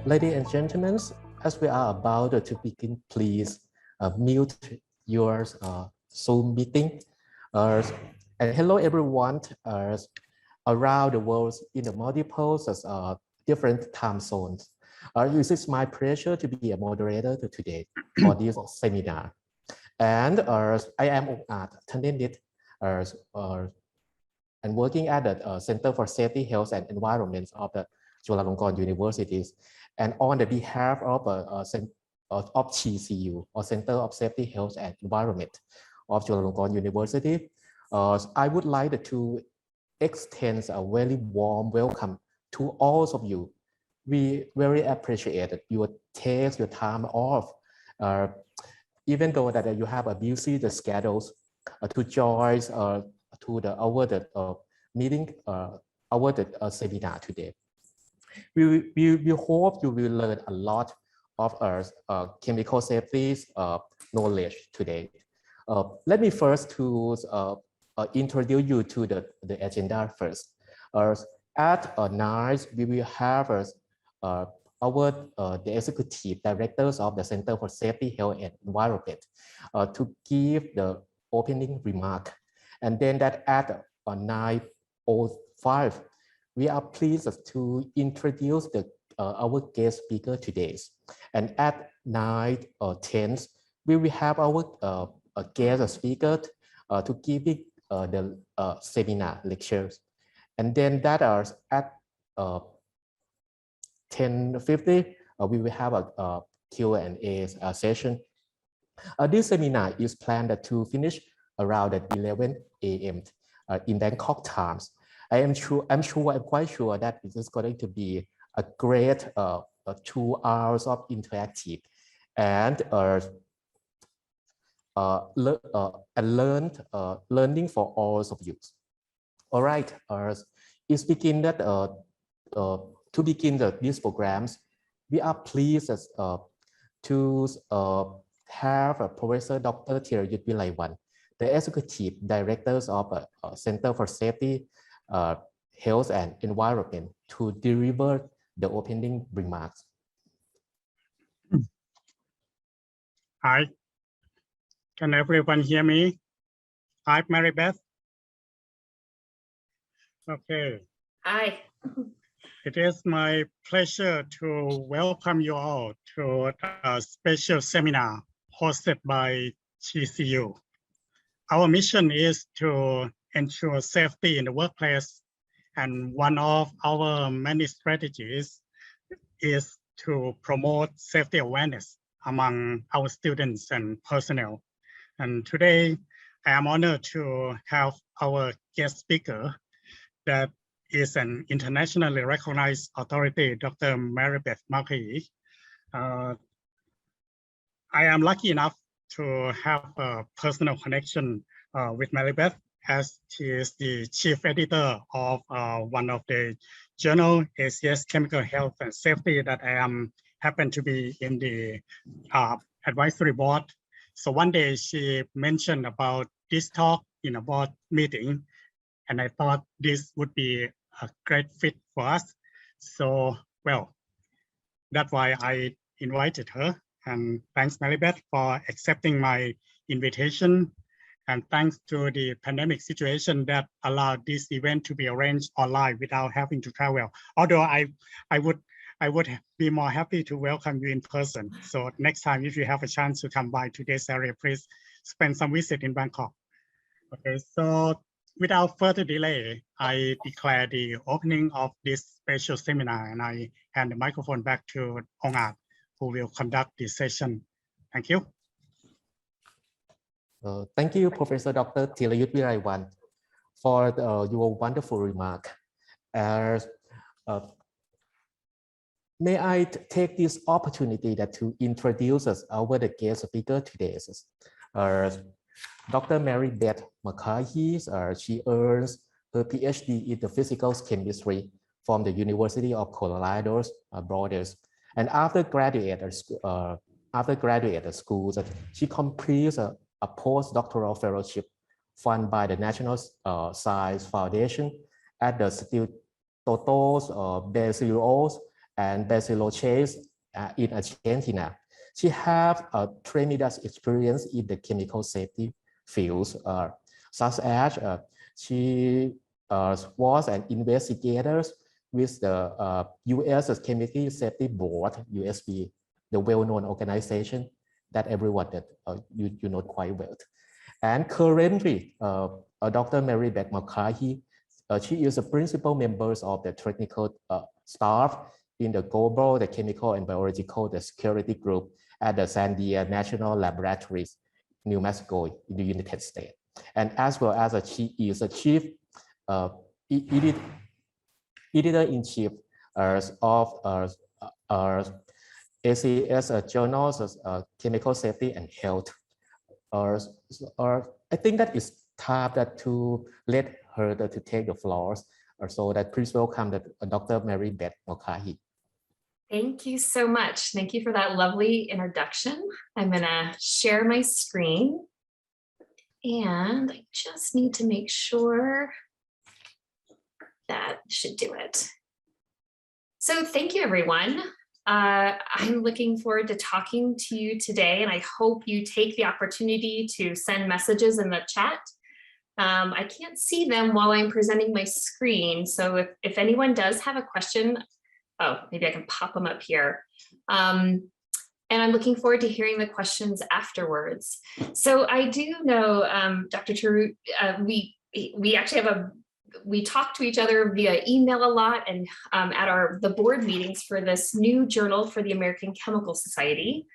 Ladies and gentlemen, as we are about to begin, please mute your Zoom meeting. And hello everyone around the world in the multiple different time zones. It is my pleasure to be a moderator today for this seminar. And I am attending it and working at the Center for Safety, Health and Environment of the Chulalongkorn Universities. And on the behalf of CCU, or Center of Safety, Health and Environment of Chulalongkorn University, I would like to extend a very warm welcome to all of you. We very appreciate your take your time off, even though that you have a busy schedules to join to our meeting, our seminar today. We hope you will learn a lot of chemical safety knowledge today. Let me first introduce you to the agenda first. At 9, we will have the executive directors of the Center for Safety, Health and Environment to give the opening remark. And then that at 9:05, we are pleased to introduce our guest speaker today. And at 9:10, we will have our guest speaker to give the seminar lectures. And then that at 10:50, we will have a Q&A session. This seminar is planned to finish around at 11 a.m. In Bangkok times. I'm quite sure that this is going to be a great 2 hours of interactive and learning for all of you. All right, it's begin that to begin these programs, we are pleased to have Professor Dr. Thirayut Vilaiwan, the Executive Directors of Center for Safety, Health and Environment, to deliver the opening remarks. Hi, can everyone hear me? Hi, Mary Beth. Okay. Hi. It is my pleasure to welcome you all to a special seminar hosted by CCU. Our mission is to ensure safety in the workplace, and one of our many strategies is to promote safety awareness among our students and personnel. And today, I am honored to have our guest speaker that is an internationally recognized authority, Dr. Maribeth Marquis. I am lucky enough to have a personal connection with Maribeth, as she is the chief editor of one of the journal, ACS Chemical Health and Safety, that I happen to be in the advisory board. So one day she mentioned about this talk in a board meeting, and I thought this would be a great fit for us. So, well, that's why I invited her. And thanks, Maribeth, for accepting my invitation. And thanks to the pandemic situation that allowed this event to be arranged online without having to travel. Although I would be more happy to welcome you in person. So next time, if you have a chance to come by to this area, please spend some visit in Bangkok. Okay, so without further delay, I declare the opening of this special seminar, and I hand the microphone back to Ong Aat, who will conduct this session. Thank you. Thank you, Professor Dr. Thirayut Vilaiwan, for your wonderful remark. May I take this opportunity to introduce our guest speaker today. Dr. Maribeth Marquis, she earns her PhD in the physical chemistry from the University of Colorado Boulder. And after graduate school, she completes a postdoctoral fellowship funded by the National Science Foundation at the Institutos Brasileiros and Basiloches in Argentina. She have a tremendous experience in the chemical safety fields, such as she was an investigator with the U.S. Chemical Safety Board, USB, the well-known organization that everyone that you know quite well. And currently, Dr. Mary Beth McCarthy, she is a principal member of the technical staff in the global, the chemical and biological, the security group at the San Diego National Laboratories, New Mexico, in the United States. And as well as she is a chief editor-in-chief of ACS journals, Chemical Safety and Health. I think that is time that to let her to take the floors. So that please welcome Dr. Mary Beth McCarthy. Thank you so much. Thank you for that lovely introduction. I'm gonna share my screen and I just need to make sure that should do it. So thank you, everyone. I'm looking forward to talking to you today, and I hope you take the opportunity to send messages in the chat. I can't see them while I'm presenting my screen, so if anyone does have a question, oh, maybe I can pop them up here. And I'm looking forward to hearing the questions afterwards. So I do know, Dr. Tarut, we actually we talk to each other via email a lot, and at the board meetings for this new journal for the American Chemical Society.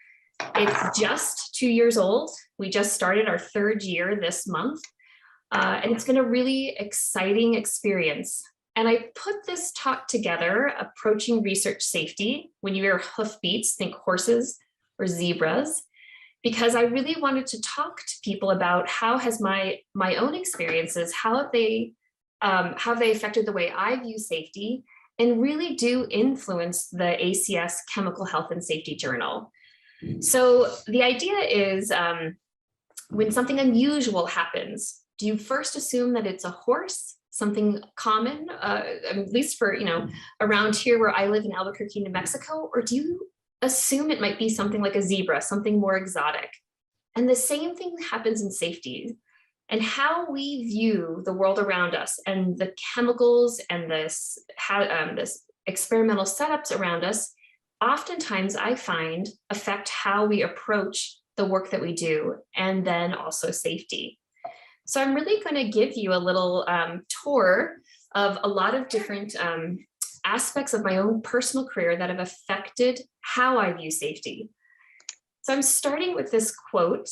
It's just 2 years old. We just started our 3rd year this month, and it's been a really exciting experience. And I put this talk together, Approaching Research Safety. When you hear hoofbeats, think horses or zebras, because I really wanted to talk to people about how has my own experiences, how have they affected the way I view safety, and really do influence the ACS Chemical Health and Safety Journal. So the idea is when something unusual happens, do you first assume that it's a horse, something common, at least for, around here where I live in Albuquerque, New Mexico, or do you assume it might be something like a zebra, something more exotic? And the same thing happens in safety. And how we view the world around us and the chemicals and this experimental setups around us, oftentimes I find affect how we approach the work that we do, and then also safety. So I'm really going to give you a little tour of a lot of different aspects of my own personal career that have affected how I view safety. So I'm starting with this quote.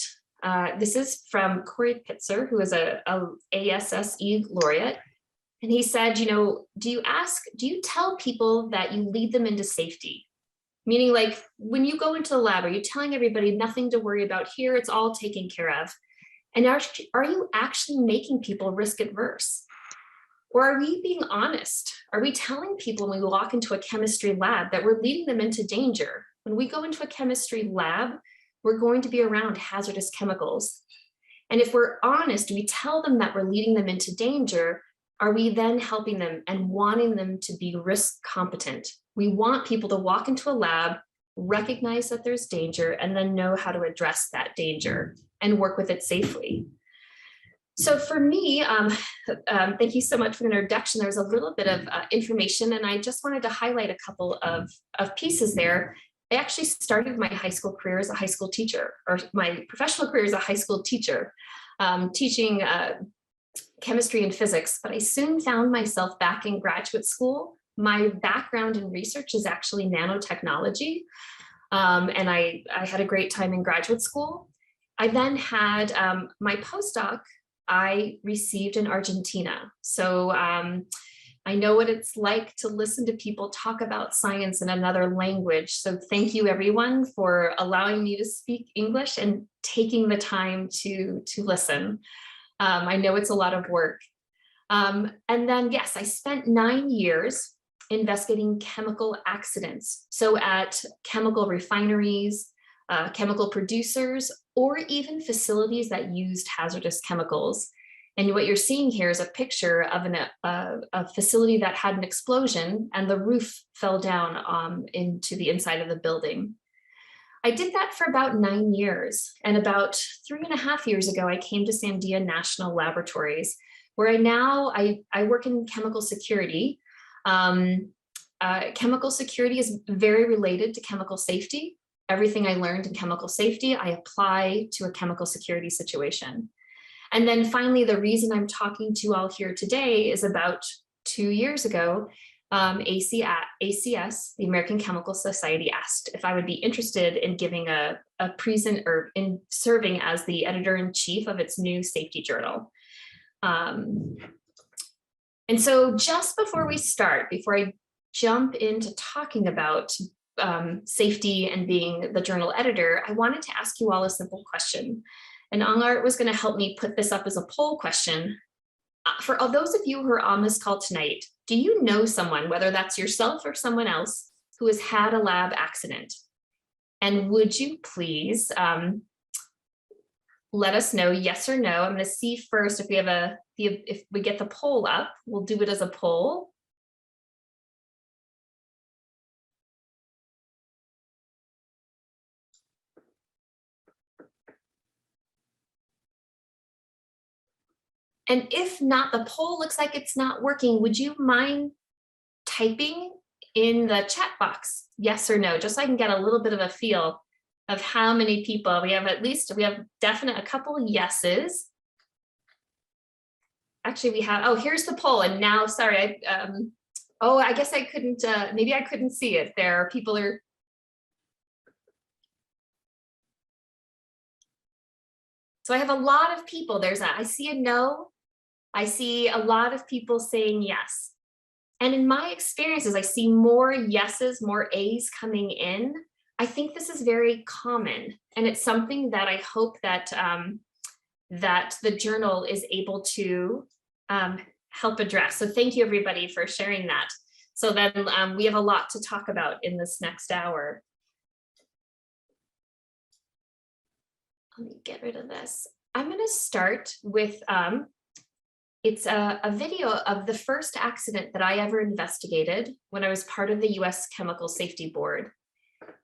This is from Corey Pitzer, who is a ASSE laureate. And he said, do you tell people that you lead them into safety? Meaning, like, when you go into the lab, are you telling everybody nothing to worry about here, it's all taken care of? And are you actually making people risk adverse? Or are we being honest? Are we telling people when we walk into a chemistry lab that we're leading them into danger? When we go into a chemistry lab, we're going to be around hazardous chemicals. And if we're honest, we tell them that we're leading them into danger, are we then helping them and wanting them to be risk competent? We want people to walk into a lab, recognize that there's danger, and then know how to address that danger and work with it safely. So for me, thank you so much for the introduction. There's a little bit of information, and I just wanted to highlight a couple of pieces there. I actually started my high school career as a high school teacher, or my professional career as a high school teacher, teaching chemistry and physics, but I soon found myself back in graduate school. My background in research is actually nanotechnology, and I had a great time in graduate school. I then had my postdoc I received in Argentina. So I know what it's like to listen to people talk about science in another language. So thank you everyone for allowing me to speak English and taking the time to listen. I know it's a lot of work. And then yes, I spent 9 years investigating chemical accidents. So at chemical refineries, chemical producers, or even facilities that used hazardous chemicals. And what you're seeing here is a picture of a facility that had an explosion and the roof fell down into the inside of the building. I did that for about 9 years. And about 3.5 years ago, I came to Sandia National Laboratories, where I work in chemical security. Chemical security is very related to chemical safety. Everything I learned in chemical safety, I apply to a chemical security situation. And then finally, the reason I'm talking to you all here today is about 2 years ago, ACS, the American Chemical Society, asked if I would be interested in giving a present or in serving as the editor-in-chief of its new safety journal. And so just before we start, before I jump into talking about safety and being the journal editor, I wanted to ask you all a simple question. And Angart was going to help me put this up as a poll question. For all those of you who are on this call tonight, do you know someone, whether that's yourself or someone else, who has had a lab accident? And would you please let us know yes or no? I'm going to see first if we have if we get the poll up, we'll do it as a poll. And if not, the poll looks like it's not working. Would you mind typing in the chat box, yes or no, just so I can get a little bit of a feel of how many people we have. We have a couple of yeses. Actually, we have, oh, here's the poll. And now, sorry, I guess I couldn't, maybe I couldn't see it there. People are. So I have a lot of people. I see a no. I see a lot of people saying yes. And in my experiences, I see more yeses, more A's coming in. I think this is very common. And it's something that I hope that, that the journal is able to help address. So thank you everybody for sharing that. So then we have a lot to talk about in this next hour. Let me get rid of this. I'm going to start with, it's a video of the first accident that I ever investigated when I was part of the US Chemical Safety Board.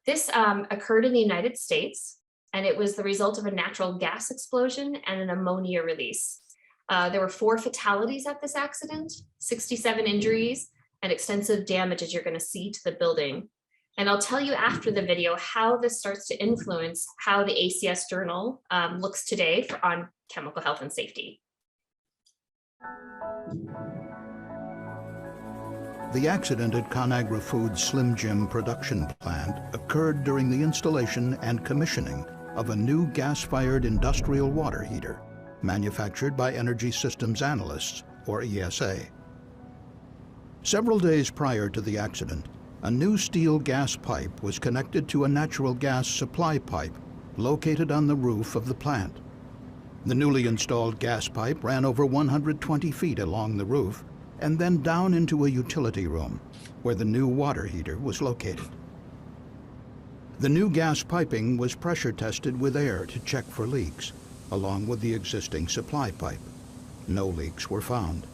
This occurred in the United States, and it was the result of a natural gas explosion and an ammonia release. There were 4 fatalities at this accident, 67 injuries, and extensive damage, as you're going to see, to the building. And I'll tell you after the video how this starts to influence how the ACS journal looks today on chemical health and safety. The accident at ConAgra Foods' Slim Jim production plant occurred during the installation and commissioning of a new gas-fired industrial water heater manufactured by Energy Systems Analysts, or ESA. Several days prior to the accident, a new steel gas pipe was connected to a natural gas supply pipe located on the roof of the plant. The newly installed gas pipe ran over 120 feet along the roof and then down into a utility room where the new water heater was located. The new gas piping was pressure tested with air to check for leaks, along with the existing supply pipe. No leaks were found.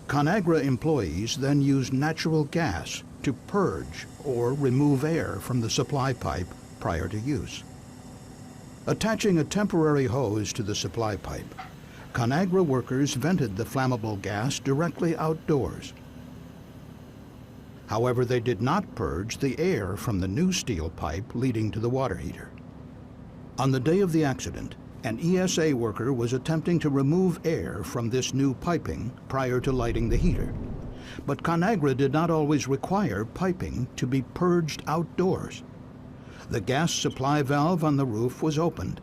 ConAgra employees then used natural gas to purge or remove air from the supply pipe prior to use. Attaching a temporary hose to the supply pipe, ConAgra workers vented the flammable gas directly outdoors. However, they did not purge the air from the new steel pipe leading to the water heater. On the day of the accident, an ESA worker was attempting to remove air from this new piping prior to lighting the heater. But ConAgra did not always require piping to be purged outdoors. The gas supply valve on the roof was opened.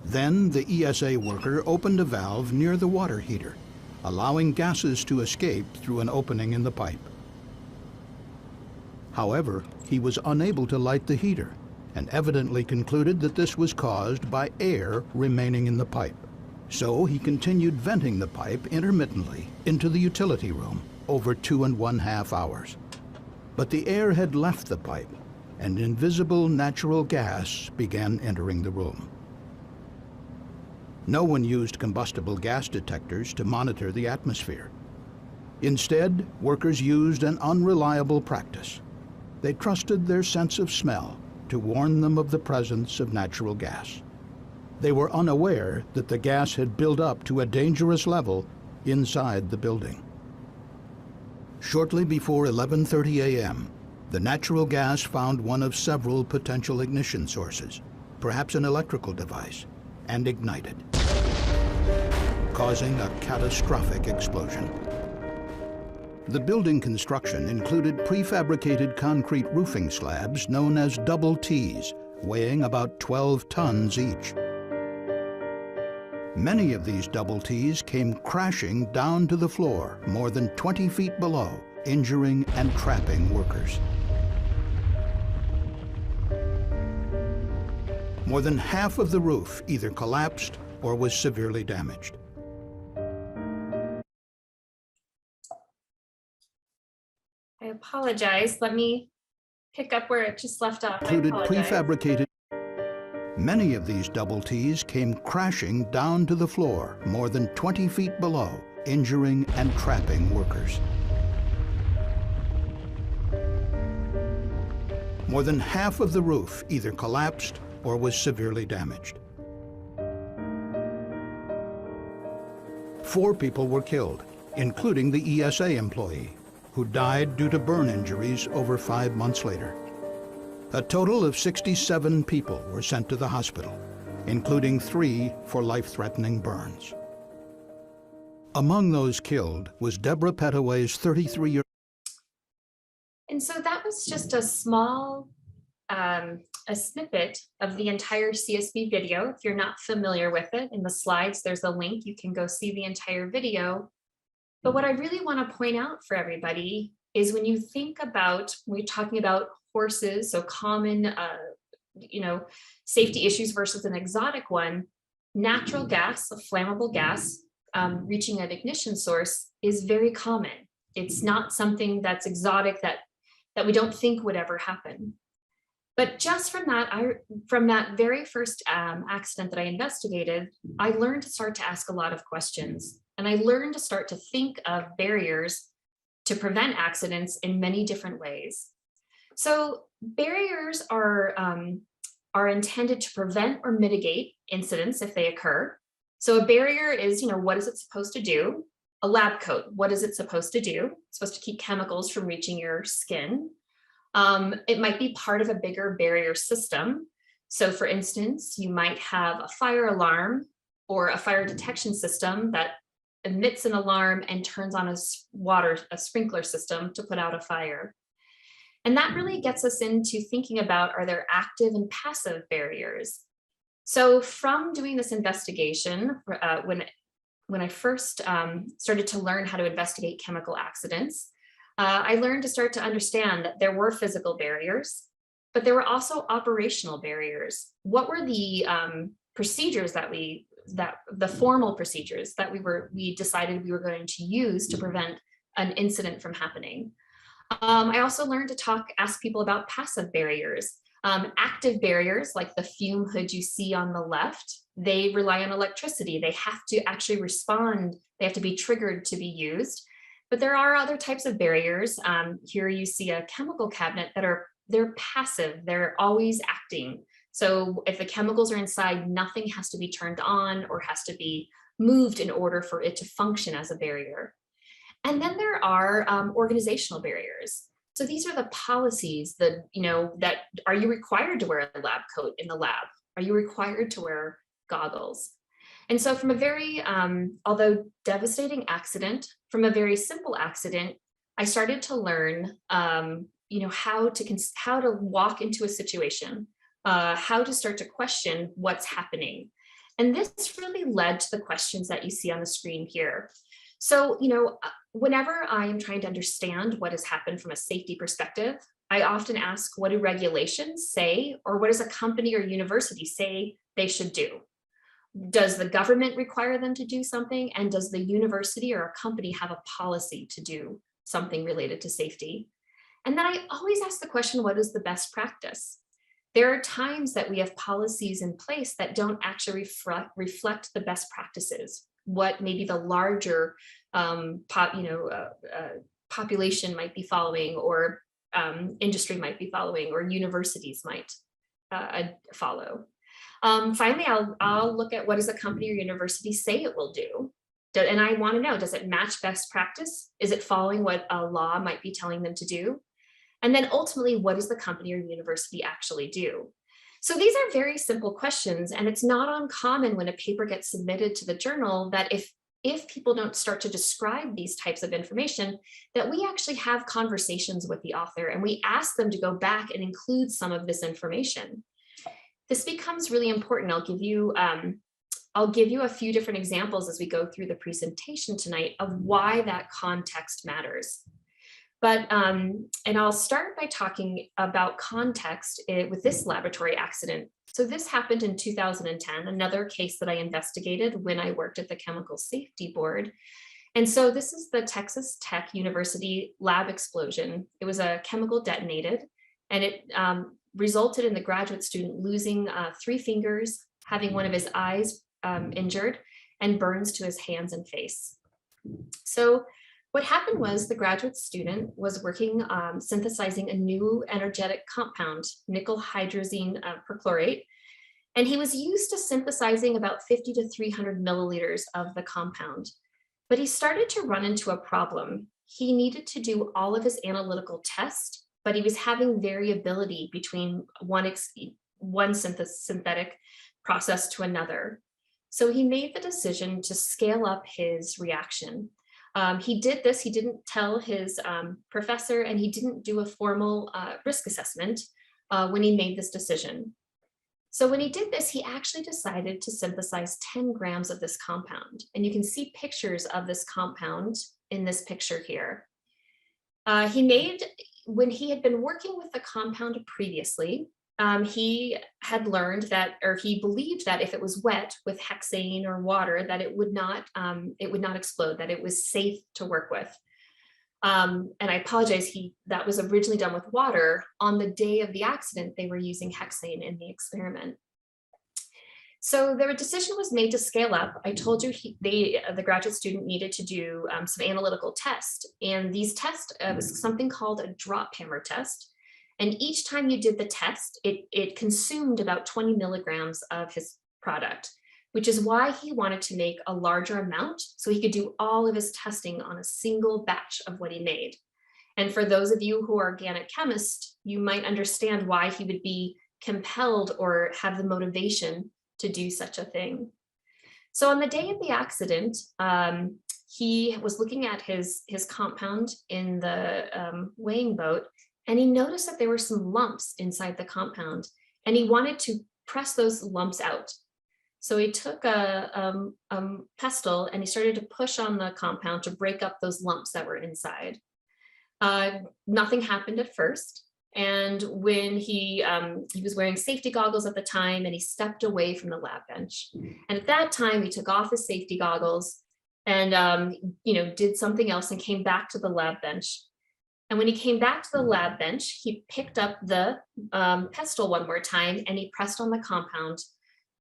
Then the ESA worker opened a valve near the water heater, allowing gases to escape through an opening in the pipe. However, he was unable to light the heater and evidently concluded that this was caused by air remaining in the pipe. So he continued venting the pipe intermittently into the utility room over 2.5 hours. But the air had left the pipe, and invisible natural gas began entering the room. No one used combustible gas detectors to monitor the atmosphere. Instead, workers used an unreliable practice. They trusted their sense of smell to warn them of the presence of natural gas. They were unaware that the gas had built up to a dangerous level inside the building. Shortly before 11:30 a.m., the natural gas found one of several potential ignition sources, perhaps an electrical device, and ignited, causing a catastrophic explosion. The building construction included prefabricated concrete roofing slabs known as double T's, weighing about 12 tons each. Many of these double T's came crashing down to the floor more than 20 feet below, injuring and trapping workers. More than half of the roof either collapsed or was severely damaged. I apologize. Let me pick up where it just left off. Included prefabricated. Many of these double T's came crashing down to the floor more than 20 feet below, injuring and trapping workers. More than half of the roof either collapsed or was severely damaged. 4 people were killed, including the ESA employee, who died due to burn injuries over 5 months later. A total of 67 people were sent to the hospital, including 3 for life-threatening burns. Among those killed was Deborah Pettaway's 33-year-old. And so that was just a small a snippet of the entire CSB video. If you're not familiar with it, in the slides, there's a link. You can go see the entire video. But what I really want to point out for everybody is when you think about, we're talking about horses, so common, safety issues versus an exotic one, natural gas, a flammable gas, reaching an ignition source is very common. It's not something that's exotic that we don't think would ever happen. But just from that very first accident that I investigated, I learned to start to ask a lot of questions. And I learned to start to think of barriers to prevent accidents in many different ways. So barriers are intended to prevent or mitigate incidents if they occur. So a barrier is, what is it supposed to do? A lab coat, what is it supposed to do? It's supposed to keep chemicals from reaching your skin. It might be part of a bigger barrier system. So for instance, you might have a fire alarm or a fire detection system that emits an alarm and turns on a sprinkler system to put out a fire. And that really gets us into thinking about, are there active and passive barriers? So from doing this investigation, when I first started to learn how to investigate chemical accidents, I learned to start to understand that there were physical barriers, but there were also operational barriers. What were the procedures the formal procedures that we decided we were going to use to prevent an incident from happening? I also learned to ask people about passive barriers. Active barriers, like the fume hood you see on the left, they rely on electricity. They have to actually respond. They have to be triggered to be used. But there are other types of barriers. Here you see a chemical cabinet they're passive. They're always acting. So if the chemicals are inside, nothing has to be turned on or has to be moved in order for it to function as a barrier. And then there are organizational barriers. So these are the policies that are you required to wear a lab coat in the lab? Are you required to wear goggles? And so from a very, although devastating accident, from a very simple accident, I started to learn, how to walk into a situation, how to start to question what's happening. And this really led to the questions that you see on the screen here. So, whenever I am trying to understand what has happened from a safety perspective, I often ask, what do regulations say, or what does a company or university say they should do? Does the government require them to do something? And does the university or a company have a policy to do something related to safety? And then I always ask the question, what is the best practice? There are times that we have policies in place that don't actually reflect the best practices, what maybe the larger population might be following, or industry might be following, or universities might follow. Finally, I'll look at what does a company or university say it will do. And I want to know, does it match best practice? Is it following what a law might be telling them to do? And then ultimately, what does the company or university actually do? So these are very simple questions, and it's not uncommon when a paper gets submitted to the journal that if people don't start to describe these types of information, that we actually have conversations with the author and we ask them to go back and include some of this information. This becomes really important. I'll give you a few different examples as we go through the presentation tonight of why that context matters. But, and I'll start by talking about context with this laboratory accident. So this happened in 2010, another case that I investigated when I worked at the Chemical Safety Board. And so this is the Texas Tech University lab explosion. It was a chemical detonated, and it resulted in the graduate student losing 3 fingers, having one of his eyes injured, and burns to his hands and face. So what happened was the graduate student was working synthesizing a new energetic compound, nickel hydrazine perchlorate, and he was used to synthesizing about 50 to 300 milliliters of the compound. But he started to run into a problem. He needed to do all of his analytical tests, but he was having variability between one synthetic process to another. So he made the decision to scale up his reaction. He did this, he didn't tell his professor, and he didn't do a formal risk assessment when he made this decision. So when he did this, he actually decided to synthesize 10 grams of this compound. And you can see pictures of this compound in this picture here. When he had been working with the compound previously, he had learned that, or he believed that if it was wet with hexane or water, that it would not explode, that it was safe to work with. And I apologize, that was originally done with water. On the day of the accident, they were using hexane in the experiment. So their decision was made to scale up. I told you the graduate student needed to do some analytical tests, and these tests was something called a drop hammer test. And each time you did the test, it consumed about 20 milligrams of his product, which is why he wanted to make a larger amount so he could do all of his testing on a single batch of what he made. And for those of you who are organic chemists, you might understand why he would be compelled or have the motivation to do such a thing. So on the day of the accident, he was looking at his compound in the weighing boat, and he noticed that there were some lumps inside the compound, and he wanted to press those lumps out. So he took a pestle and he started to push on the compound to break up those lumps that were inside. Nothing happened at first. And when he was wearing safety goggles at the time, and he stepped away from the lab bench. And at that time, he took off his safety goggles and did something else and came back to the lab bench. And when he came back to the lab bench, he picked up the pestle one more time and he pressed on the compound.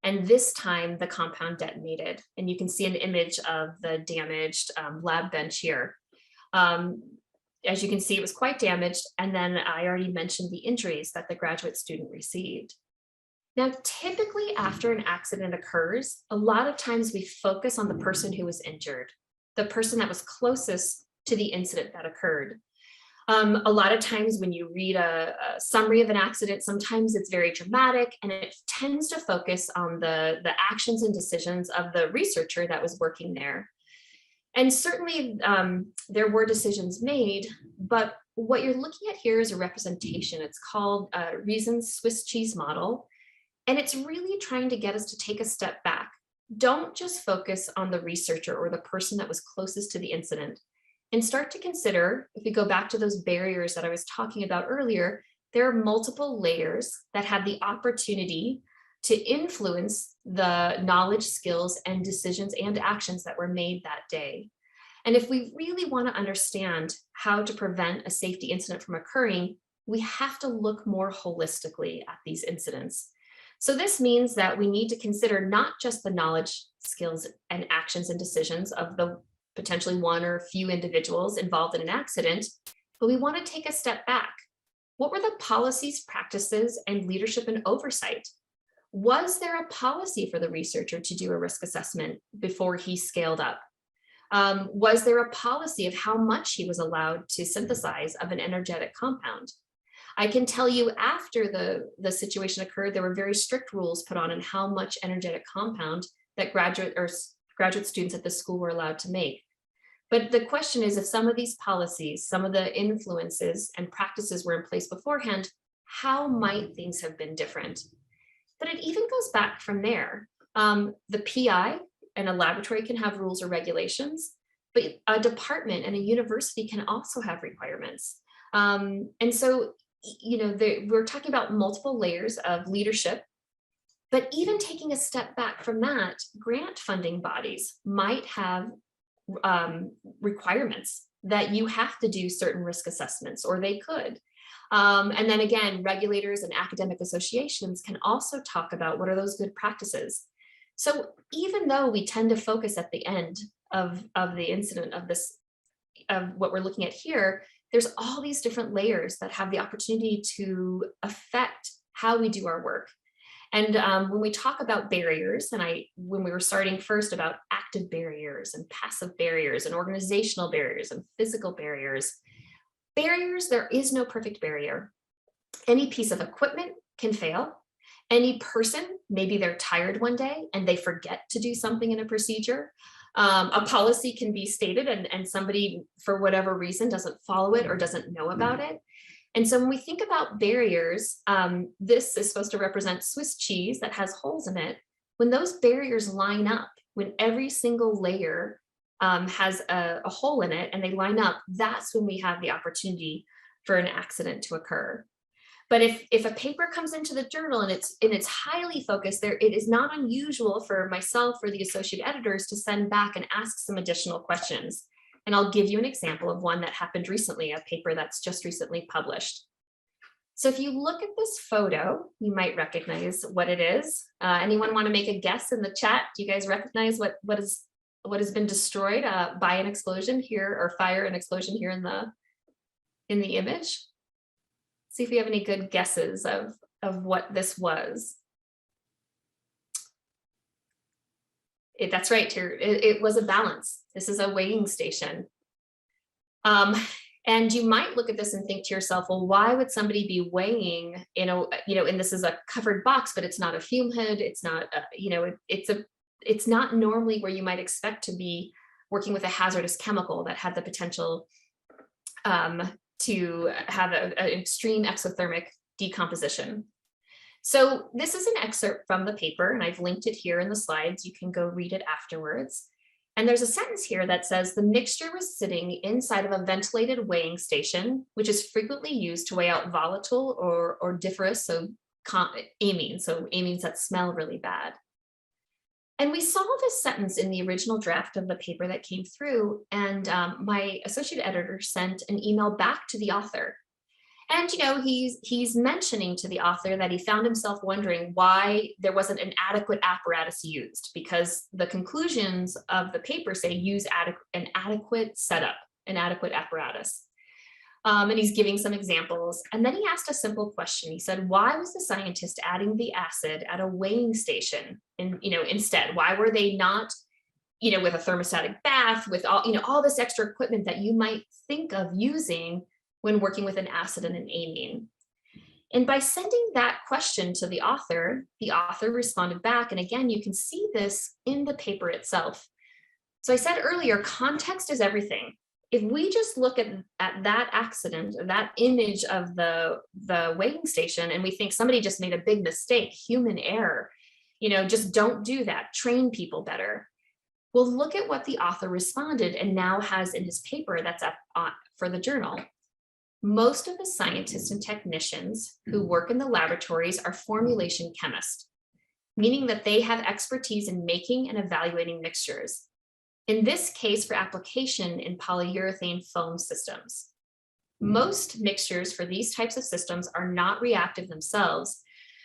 And this time the compound detonated. And you can see an image of the damaged lab bench here. As you can see, it was quite damaged. And then I already mentioned the injuries that the graduate student received. Now, typically after an accident occurs, a lot of times we focus on the person who was injured, the person that was closest to the incident that occurred. A lot of times when you read a summary of an accident, sometimes it's very dramatic and it tends to focus on the actions and decisions of the researcher that was working there. And certainly there were decisions made, but what you're looking at here is a representation. It's called Reason's Swiss cheese model. And it's really trying to get us to take a step back. Don't just focus on the researcher or the person that was closest to the incident, and start to consider, if we go back to those barriers that I was talking about earlier, there are multiple layers that have the opportunity to influence the knowledge, skills, and decisions and actions that were made that day. And if we really want to understand how to prevent a safety incident from occurring, we have to look more holistically at these incidents. So this means that we need to consider not just the knowledge, skills, and actions and decisions of the potentially one or few individuals involved in an accident, but we want to take a step back. What were the policies, practices, and leadership and oversight? Was there a policy for the researcher to do a risk assessment before he scaled up? Was there a policy of how much he was allowed to synthesize of an energetic compound? I can tell you after the situation occurred, there were very strict rules put on how much energetic compound that graduate students at the school were allowed to make. But the question is, if some of these policies, some of the influences and practices were in place beforehand, how might things have been different? But it even goes back from there. The PI and a laboratory can have rules or regulations, but a department and a university can also have requirements. And so, we're talking about multiple layers of leadership, but even taking a step back from that, grant funding bodies might have requirements that you have to do certain risk assessments, or they could. And then again, regulators and academic associations can also talk about what are those good practices. So even though we tend to focus at the end of the incident of what we're looking at here, there's all these different layers that have the opportunity to affect how we do our work. And when we talk about barriers, and when we were starting first about active barriers and passive barriers and organizational barriers and physical barriers, there is no perfect barrier. Any piece of equipment can fail. Any person, maybe they're tired one day and they forget to do something in a procedure. A policy can be stated and somebody, for whatever reason, doesn't follow it or doesn't know about it. And so when we think about barriers, this is supposed to represent Swiss cheese that has holes in it. When those barriers line up, when every single layer has a hole in it and they line up, that's when we have the opportunity for an accident to occur. But if a paper comes into the journal and it's highly focused, it is not unusual for myself or the associate editors to send back and ask some additional questions. And I'll give you an example of one that happened recently, a paper that's just recently published. So if you look at this photo, you might recognize what it is. Anyone want to make a guess in the chat? Do you guys recognize what has been destroyed by an explosion here, or fire and explosion here in the image? See if we have any good guesses of what this was. That's right, it was a balance. This is a weighing station. And you might look at this and think to yourself, well, why would somebody be weighing, and this is a covered box, but it's not a fume hood. It's not, it's not normally where you might expect to be working with a hazardous chemical that had the potential to have an extreme exothermic decomposition. So this is an excerpt from the paper, and I've linked it here in the slides. You can go read it afterwards. And there's a sentence here that says the mixture was sitting inside of a ventilated weighing station, which is frequently used to weigh out volatile or differous, so amines that smell really bad. And we saw this sentence in the original draft of the paper that came through, and my associate editor sent an email back to the author. And he's mentioning to the author that he found himself wondering why there wasn't an adequate apparatus used, because the conclusions of the paper say use an adequate setup, an adequate apparatus. And he's giving some examples. And then he asked a simple question. He said, why was the scientist adding the acid at a weighing station instead? Why were they not, with a thermostatic bath, with all this extra equipment that you might think of using when working with an acid and an amine? And by sending that question to the author responded back. And again, you can see this in the paper itself. So I said earlier, context is everything. If we just look at that accident, that image of the weighing station, and we think somebody just made a big mistake, human error, just don't do that, train people better. Well, look at what the author responded and now has in his paper that's up for the journal. Most of the scientists and technicians who work in the laboratories are formulation chemists, meaning that they have expertise in making and evaluating mixtures. In this case, for application in polyurethane foam systems. Most mixtures for these types of systems are not reactive themselves.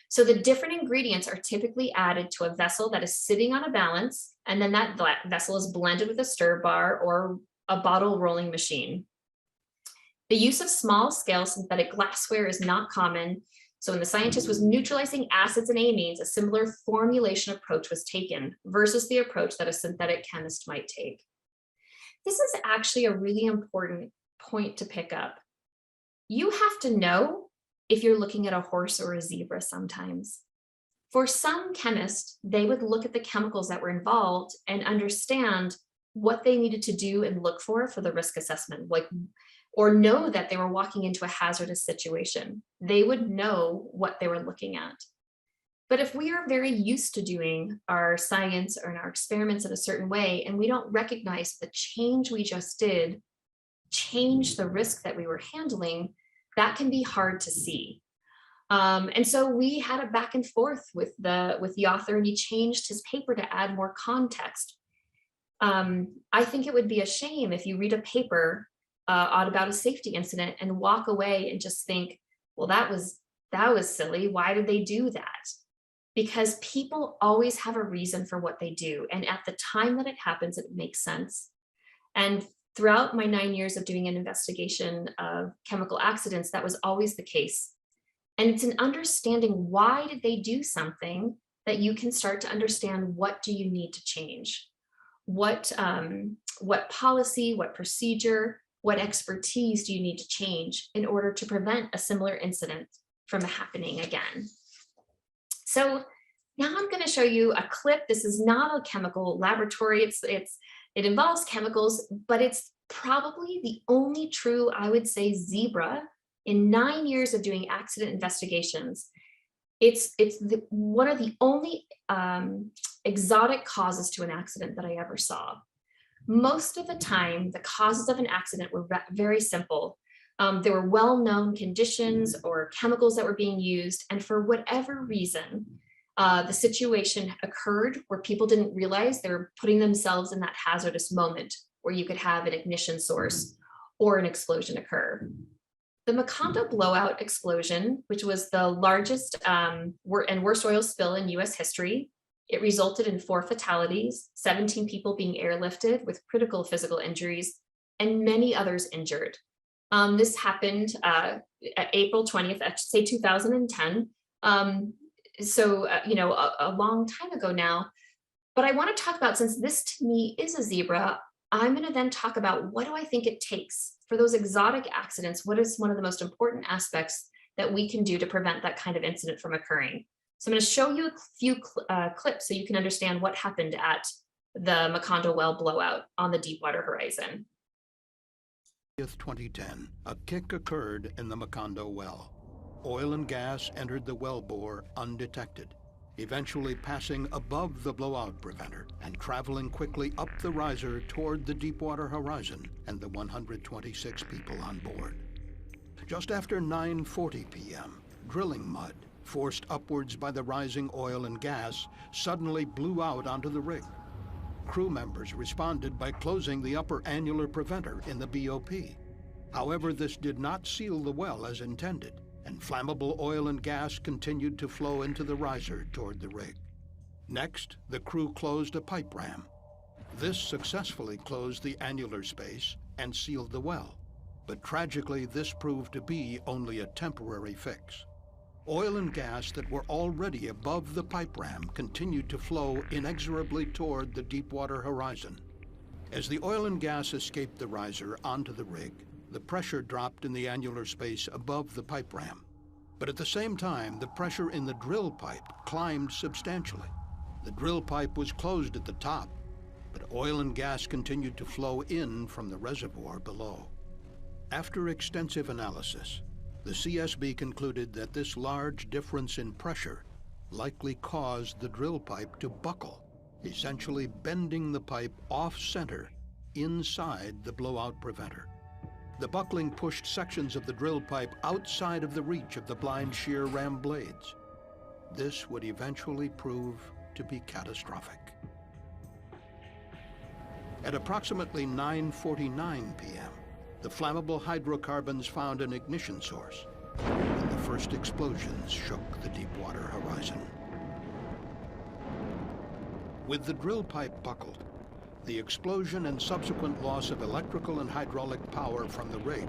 So the different ingredients are typically added to a vessel that is sitting on a balance, and then that vessel is blended with a stir bar or a bottle rolling machine. The use of small-scale synthetic glassware is not common. So when the scientist was neutralizing acids and amines, a similar formulation approach was taken versus the approach that a synthetic chemist might take. This is actually a really important point to pick up. You have to know if you're looking at a horse or a zebra sometimes. For some chemists, they would look at the chemicals that were involved and understand what they needed to do and look for the risk assessment, or know that they were walking into a hazardous situation. They would know what they were looking at. But if we are very used to doing our science or our experiments in a certain way, and we don't recognize the change we just did change the risk that we were handling, that can be hard to see. And so we had a back and forth with the author, and he changed his paper to add more context. I think it would be a shame if you read a paper about a safety incident and walk away and just think, well, that was silly. Why did they do that? Because people always have a reason for what they do. And at the time that it happens, it makes sense. And throughout my 9 years of doing an investigation of chemical accidents, that was always the case. And it's an understanding why did they do something that you can start to understand what do you need to change? What policy, what procedure, what expertise do you need to change in order to prevent a similar incident from happening again? So now I'm going to show you a clip. This is not a chemical laboratory. It involves chemicals, but it's probably the only true, I would say, zebra in 9 years of doing accident investigations. It's one of the only exotic causes to an accident that I ever saw. Most of the time, the causes of an accident were very simple. There were well-known conditions or chemicals that were being used, and for whatever reason, the situation occurred where people didn't realize they were putting themselves in that hazardous moment where you could have an ignition source or an explosion occur. The Macondo blowout explosion, which was the largest and worst oil spill in US history, it resulted in 4 fatalities, 17 people being airlifted with critical physical injuries, and many others injured. This happened April 20th, I should say 2010. A long time ago now. But I want to talk about, since this to me is a zebra, I'm going to then talk about what do I think it takes for those exotic accidents. What is one of the most important aspects that we can do to prevent that kind of incident from occurring? So I'm going to show you a few clips so you can understand what happened at the Macondo well blowout on the Deepwater Horizon. 2010, a kick occurred in the Macondo well. Oil and gas entered the well bore undetected, eventually passing above the blowout preventer and traveling quickly up the riser toward the Deepwater Horizon and the 126 people on board. Just after 9:40 p.m., drilling mud, forced upwards by the rising oil and gas, suddenly blew out onto the rig. Crew members responded by closing the upper annular preventer in the BOP. However, this did not seal the well as intended, and flammable oil and gas continued to flow into the riser toward the rig. Next, the crew closed a pipe ram. This successfully closed the annular space and sealed the well. But tragically, this proved to be only a temporary fix. Oil and gas that were already above the pipe ram continued to flow inexorably toward the Deepwater Horizon. As the oil and gas escaped the riser onto the rig, the pressure dropped in the annular space above the pipe ram. But at the same time, the pressure in the drill pipe climbed substantially. The drill pipe was closed at the top, but oil and gas continued to flow in from the reservoir below. After extensive analysis, the CSB concluded that this large difference in pressure likely caused the drill pipe to buckle, essentially bending the pipe off-center inside the blowout preventer. The buckling pushed sections of the drill pipe outside of the reach of the blind shear ram blades. This would eventually prove to be catastrophic. At approximately 9:49 p.m., the flammable hydrocarbons found an ignition source, and the first explosions shook the Deepwater horizon. With the drill pipe buckled, the explosion and subsequent loss of electrical and hydraulic power from the rig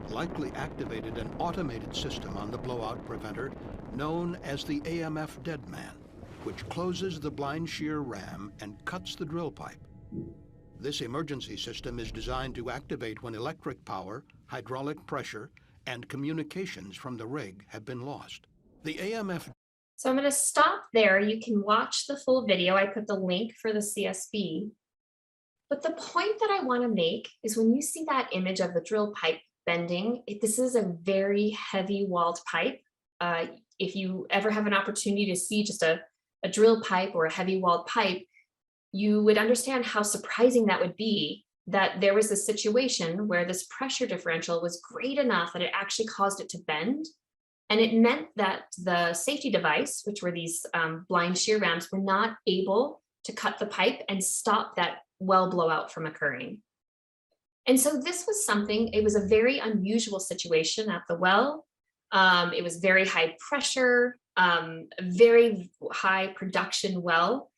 likely activated an automated system on the blowout preventer known as the AMF Deadman, which closes the blind shear ram and cuts the drill pipe. This emergency system is designed to activate when electric power, hydraulic pressure, and communications from the rig have been lost. The AMF. So I'm going to stop there. You can watch the full video. I put the link for the CSV. But the point that I want to make is when you see that image of the drill pipe bending, this is a very heavy walled pipe. If you ever have an opportunity to see just a drill pipe or a heavy walled pipe, you would understand how surprising that would be, that there was a situation where this pressure differential was great enough that it actually caused it to bend. And it meant that the safety device, which were these blind shear rams, were not able to cut the pipe and stop that well blowout from occurring. And so this was something, it was a very unusual situation at the well. It was very high pressure, very high production well.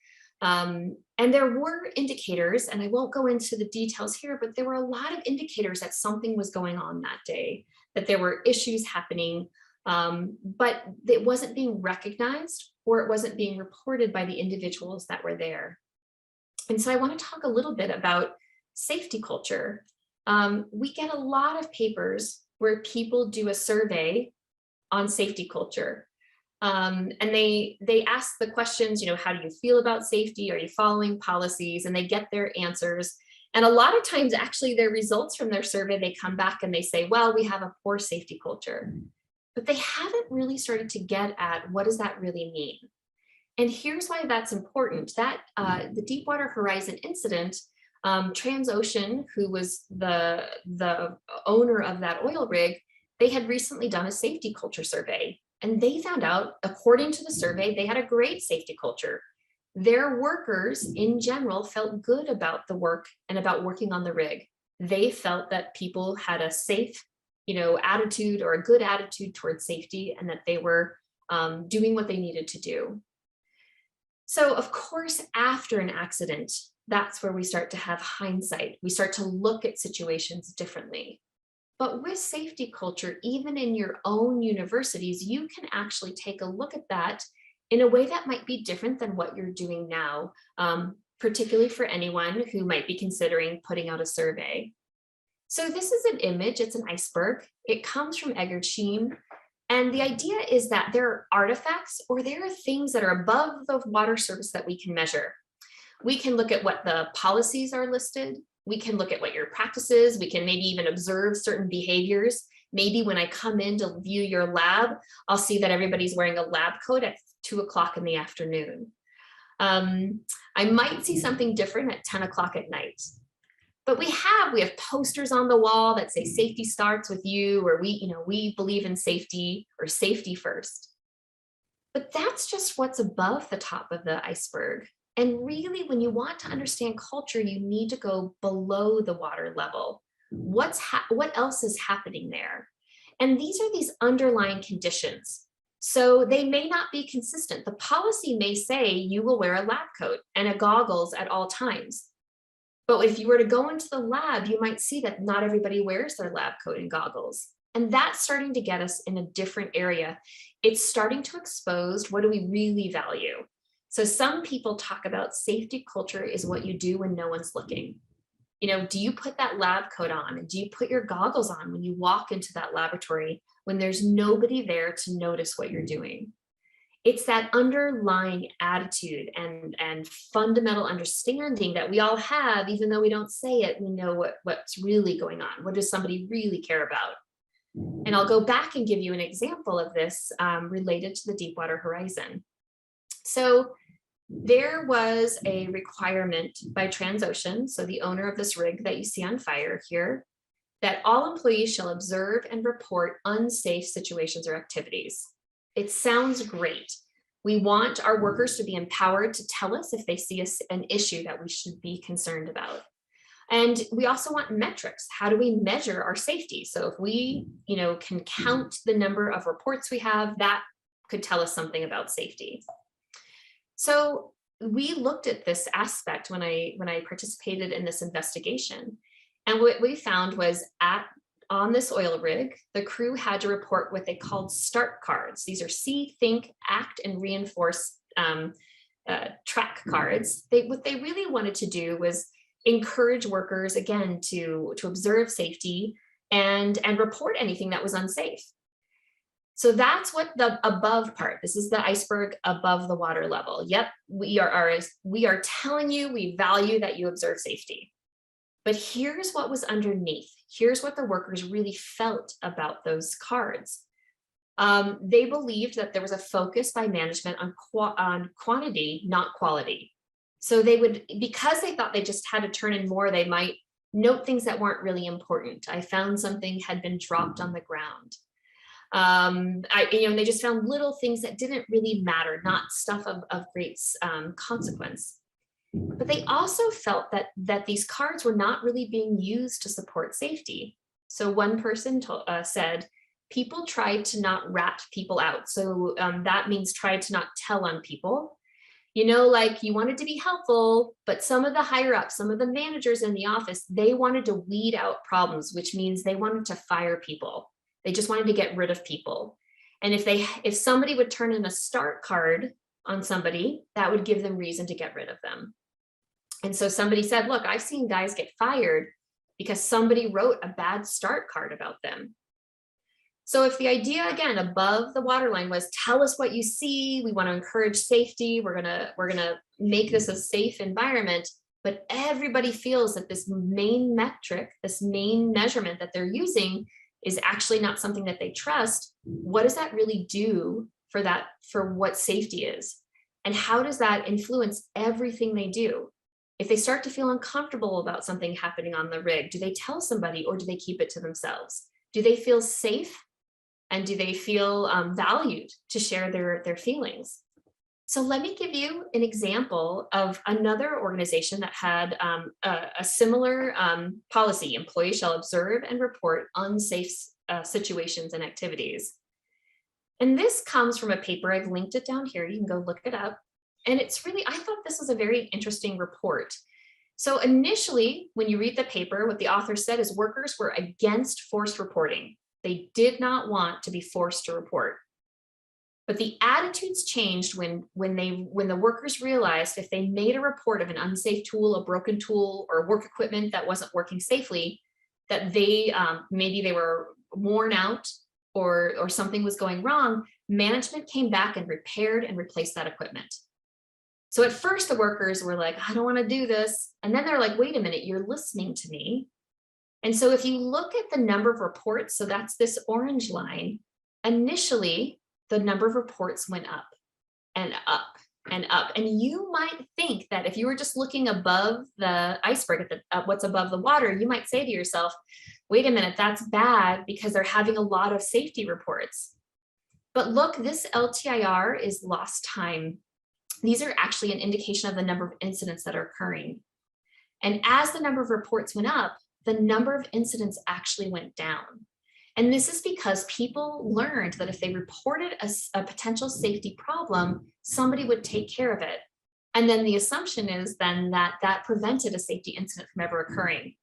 And there were indicators, and I won't go into the details here, but there were a lot of indicators that something was going on that day, that there were issues happening, but it wasn't being recognized or it wasn't being reported by the individuals that were there. And so I want to talk a little bit about safety culture. We get a lot of papers where people do a survey on safety culture. And they ask the questions, how do you feel about safety? Are you following policies? And they get their answers. And a lot of times, actually, their results from their survey, they come back and they say, well, we have a poor safety culture. But they haven't really started to get at what does that really mean? And here's why that's important. That the Deepwater Horizon incident, Transocean, who was the owner of that oil rig, they had recently done a safety culture survey. And they found out, according to the survey, they had a great safety culture. Their workers in general felt good about the work and about working on the rig. They felt that people had a safe, attitude or a good attitude towards safety, and that they were doing what they needed to do. So of course, after an accident, that's where we start to have hindsight. We start to look at situations differently. But with safety culture, even in your own universities, you can actually take a look at that in a way that might be different than what you're doing now, particularly for anyone who might be considering putting out a survey. So this is an image, it's an iceberg. It comes from Eggert Sheem. And the idea is that there are artifacts, or there are things that are above the water surface that we can measure. We can look at what the policies are listed. We can look at what your practice is. We can maybe even observe certain behaviors. Maybe when I come in to view your lab, I'll see that everybody's wearing a lab coat at 2 o'clock in the afternoon. I might see something different at 10 o'clock at night. But we have posters on the wall that say safety starts with you, or we believe in safety, or safety first. But that's just what's above the top of the iceberg. And really, when you want to understand culture, you need to go below the water level. What else is happening there? And these are these underlying conditions. So they may not be consistent. The policy may say you will wear a lab coat and a goggles at all times. But if you were to go into the lab, you might see that not everybody wears their lab coat and goggles. And that's starting to get us in a different area. It's starting to expose, what do we really value? So some people talk about safety culture is what you do when no one's looking. Do you put that lab coat on, and do you put your goggles on when you walk into that laboratory when there's nobody there to notice what you're doing? It's that underlying attitude and fundamental understanding that we all have, even though we don't say it, we know what's really going on. What does somebody really care about? And I'll go back and give you an example of this related to the Deepwater Horizon. So there was a requirement by Transocean, so the owner of this rig that you see on fire here, that all employees shall observe and report unsafe situations or activities. It sounds great. We want our workers to be empowered to tell us if they see an issue that we should be concerned about. And we also want metrics. How do we measure our safety? So if we, can count the number of reports we have, that could tell us something about safety. So we looked at this aspect when I participated in this investigation. And what we found was on this oil rig, the crew had to report what they called START cards. These are see, think, act, and reinforce track cards. What they really wanted to do was encourage workers, again, to observe safety and report anything that was unsafe. So that's what the above part, this is the iceberg above the water level. Yep, we are telling you we value that you observe safety. But here's what was underneath. Here's what the workers really felt about those cards. They believed that there was a focus by management on quantity, not quality. So they would, because they thought they just had to turn in more, they might note things that weren't really important. I found something had been dropped on the ground. They just found little things that didn't really matter, not stuff of great consequence. But they also felt that these cards were not really being used to support safety. So one person said, people tried to not rat people out. So that means tried to not tell on people. Like you wanted to be helpful, but some of the higher ups, some of the managers in the office, they wanted to weed out problems, which means they wanted to fire people. They just wanted to get rid of people. And if somebody would turn in a START card on somebody, that would give them reason to get rid of them. And so somebody said, look, I've seen guys get fired because somebody wrote a bad START card about them. So if the idea, again, above the waterline was tell us what you see, we want to encourage safety, we're gonna make this a safe environment, but everybody feels that this main metric, this main measurement that they're using is actually not something that they trust, what does that really do for what safety is? And how does that influence everything they do? If they start to feel uncomfortable about something happening on the rig, do they tell somebody or do they keep it to themselves? Do they feel safe? And do they feel valued to share their feelings? So let me give you an example of another organization that had a similar policy. Employees shall observe and report unsafe situations and activities. And this comes from a paper. I've linked it down here. You can go look it up. And it's really, I thought this was a very interesting report. So initially, when you read the paper, what the author said is workers were against forced reporting. They did not want to be forced to report. But the attitudes changed when the workers realized if they made a report of an unsafe tool, a broken tool, or work equipment that wasn't working safely, that maybe they were worn out or something was going wrong, management came back and repaired and replaced that equipment. So at first the workers were like, I don't want to do this. And then they're like, wait a minute, you're listening to me. And so if you look at the number of reports, so that's this orange line, initially the number of reports went up and up and up. And you might think that if you were just looking above the iceberg at what's above the water, you might say to yourself, wait a minute, that's bad because they're having a lot of safety reports. But look, this LTIR is lost time. These are actually an indication of the number of incidents that are occurring. And as the number of reports went up, the number of incidents actually went down. And this is because people learned that if they reported a potential safety problem, somebody would take care of it. And then the assumption is then that prevented a safety incident from ever occurring.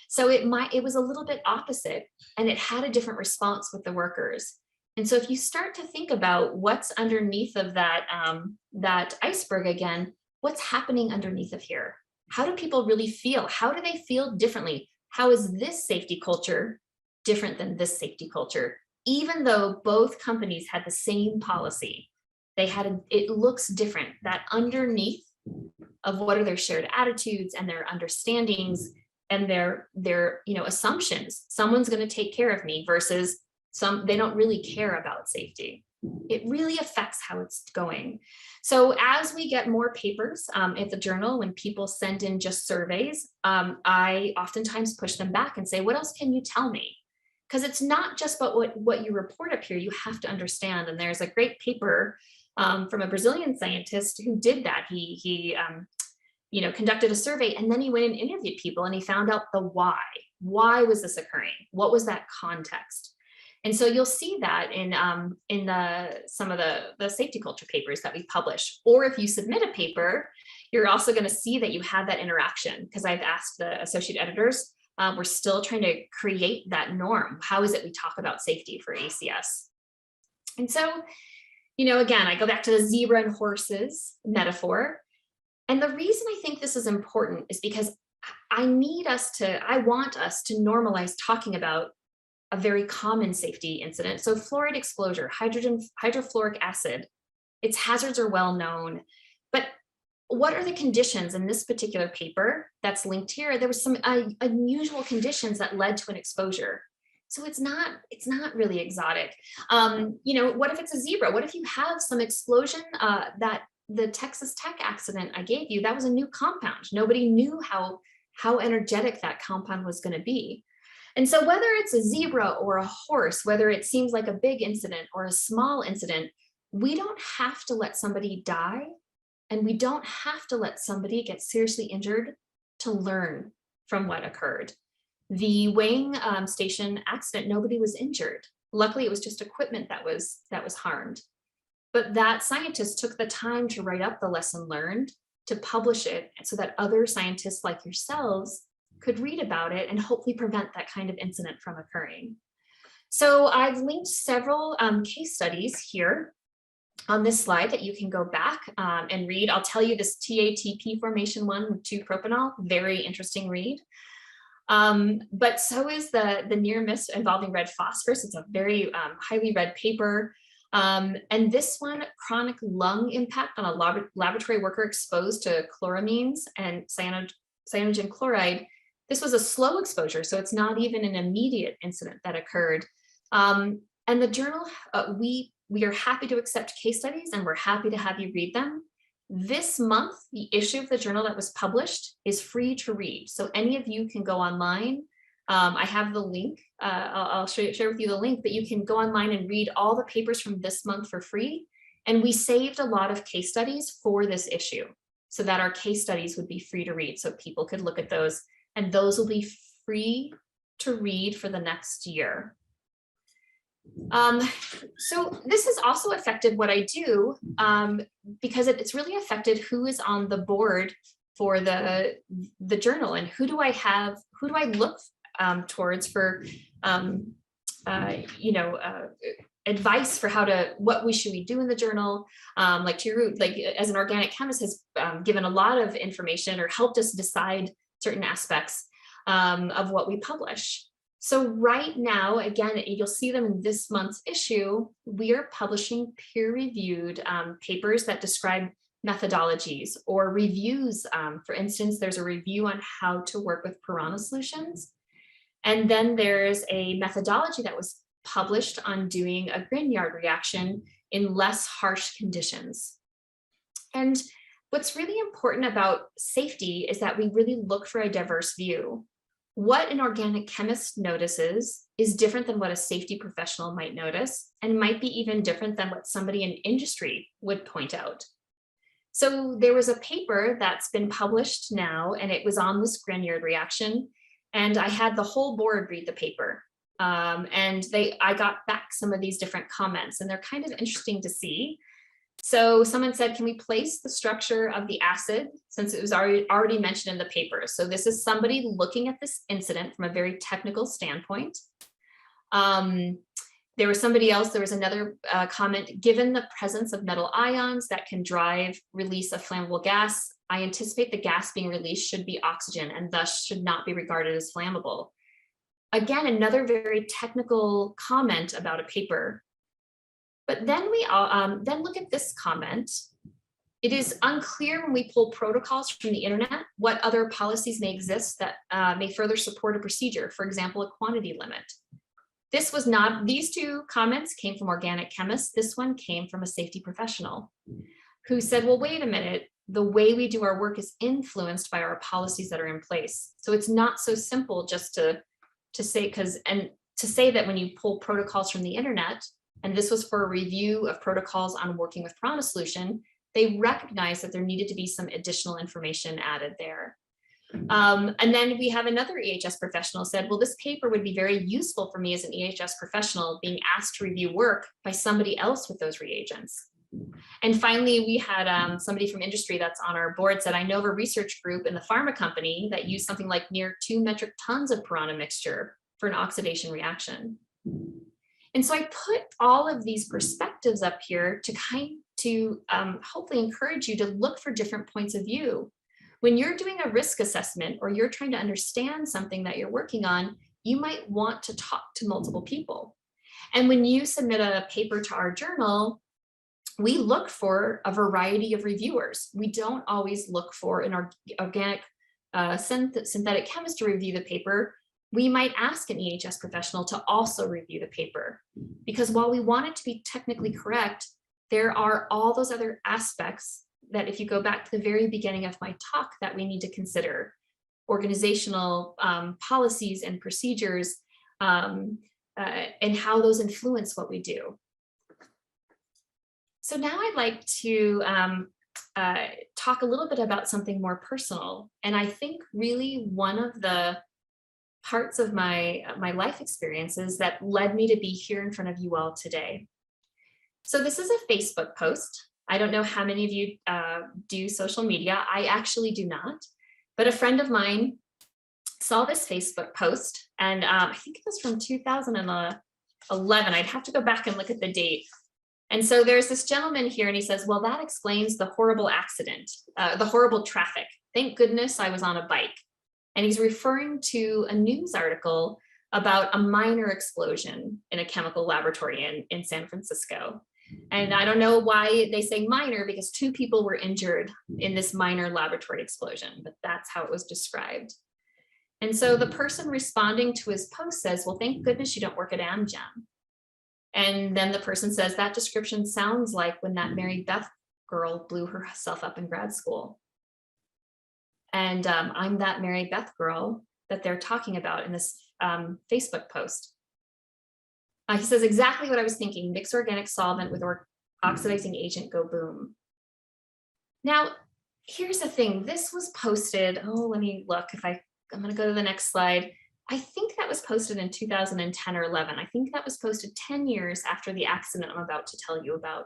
So it was a little bit opposite, and it had a different response with the workers. And so if you start to think about what's underneath of that iceberg again, what's happening underneath of here? How do people really feel? How do they feel differently? How is this safety culture different than this safety culture? Even though both companies had the same policy, it looks different. That underneath of what are their shared attitudes and their understandings and their assumptions. Someone's going to take care of me versus they don't really care about safety. It really affects how it's going. So as we get more papers at the journal, when people send in just surveys, I oftentimes push them back and say, what else can you tell me? Because it's not just about what you report up here, you have to understand. And there's a great paper from a Brazilian scientist who did that. He conducted a survey, and then he went and interviewed people and he found out the why. Why was this occurring? What was that context? And so you'll see that in some of the safety culture papers that we publish. Or if you submit a paper, you're also going to see that you have that interaction, because I've asked the associate editors, we're still trying to create that norm. How is it we talk about safety for ACS? And so, again, I go back to the zebra and horses metaphor. And the reason I think this is important is because I want us to normalize talking about a very common safety incident. So fluoride exposure, hydrofluoric acid, its hazards are well known, but what are the conditions in this particular paper that's linked here? There was some unusual conditions that led to an exposure. So it's not really exotic. What if it's a zebra? What if you have some explosion that the Texas Tech accident I gave you, that was a new compound. Nobody knew how energetic that compound was going to be. And so whether it's a zebra or a horse, whether it seems like a big incident or a small incident, we don't have to let somebody die, and we don't have to let somebody get seriously injured to learn from what occurred. The weighing station accident, nobody was injured. Luckily, it was just equipment that was harmed. But that scientist took the time to write up the lesson learned, to publish it, so that other scientists like yourselves could read about it and hopefully prevent that kind of incident from occurring. So I've linked several case studies here on this slide that you can go back and read. I'll tell you this TATP formation one with 2-propanol, very interesting read. But so is the near miss involving red phosphorus. It's a very highly read paper. And this one, chronic lung impact on a laboratory worker exposed to chloramines and cyanogen chloride. This was a slow exposure, so it's not even an immediate incident that occurred. And the journal, we are happy to accept case studies, and we're happy to have you read them. This month, the issue of the journal that was published is free to read. So any of you can go online. I have the link. I'll share with you the link, but you can go online and read all the papers from this month for free. And we saved a lot of case studies for this issue so that our case studies would be free to read, so people could look at those, and those will be free to read for the next year. So this has also affected what I do, because it's really affected who is on the board for the journal, and who do I look towards for advice for what should we do in the journal. Like Tiru, like as an organic chemist, has given a lot of information or helped us decide certain aspects of what we publish. So right now, again, you'll see them in this month's issue. We are publishing peer-reviewed papers that describe methodologies or reviews. For instance, there's a review on how to work with piranha solutions. And then there's a methodology that was published on doing a Grignard reaction in less harsh conditions. And what's really important about safety is that we really look for a diverse view. What an organic chemist notices is different than what a safety professional might notice, and might be even different than what somebody in industry would point out. So there was a paper that's been published now, and it was on this Grignard reaction, and I had the whole board read the paper. And I got back some of these different comments, and they're kind of interesting to see. So someone said, can we place the structure of the acid, since it was already mentioned in the paper? So this is somebody looking at this incident from a very technical standpoint. There was another comment, given the presence of metal ions that can drive release of flammable gas, I anticipate the gas being released should be oxygen and thus should not be regarded as flammable. Again, another very technical comment about a paper. But then we then look at this comment. It is unclear when we pull protocols from the internet what other policies may exist that may further support a procedure, for example, a quantity limit. These two comments came from organic chemists. This one came from a safety professional who said, well, wait a minute, the way we do our work is influenced by our policies that are in place. So it's not so simple just to say that when you pull protocols from the internet, and this was for a review of protocols on working with piranha solution, They recognized that there needed to be some additional information added there. And then we have another EHS professional said, well, this paper would be very useful for me as an EHS professional being asked to review work by somebody else with those reagents. And finally, we had somebody from industry that's on our board said, I know of a research group in the pharma company that used something like near 2 metric tons of piranha mixture for an oxidation reaction. And so I put all of these perspectives up here to hopefully encourage you to look for different points of view. When you're doing a risk assessment or you're trying to understand something that you're working on, you might want to talk to multiple people. And when you submit a paper to our journal, we look for a variety of reviewers. We don't always look for an organic synthetic chemist to review the paper. We might ask an EHS professional to also review the paper, because while we want it to be technically correct, there are all those other aspects that, if you go back to the very beginning of my talk, that we need to consider: organizational policies and procedures, and how those influence what we do. So now I'd like to talk a little bit about something more personal. And I think really one of the parts of my life experiences that led me to be here in front of you all today. So this is a Facebook post. I don't know how many of you do social media. I actually do not, but a friend of mine saw this Facebook post, and I think it was from 2011. I'd have to go back and look at the date. And so there's this gentleman here, and he says, well, that explains the horrible accident, the horrible traffic. Thank goodness I was on a bike. And he's referring to a news article about a minor explosion in a chemical laboratory in San Francisco. And I don't know why they say minor, because 2 people were injured in this minor laboratory explosion, but that's how it was described. And so the person responding to his post says, well, thank goodness you don't work at Amgen. And then the person says, that description sounds like when that Mary Beth girl blew herself up in grad school. And I'm that Mary Beth girl that they're talking about in this Facebook post. He says exactly what I was thinking: mix organic solvent with oxidizing agent, go boom. Now, here's the thing. This was posted, let me look. I'm going to go to the next slide. I think that was posted in 2010 or 11. I think that was posted 10 years after the accident I'm about to tell you about.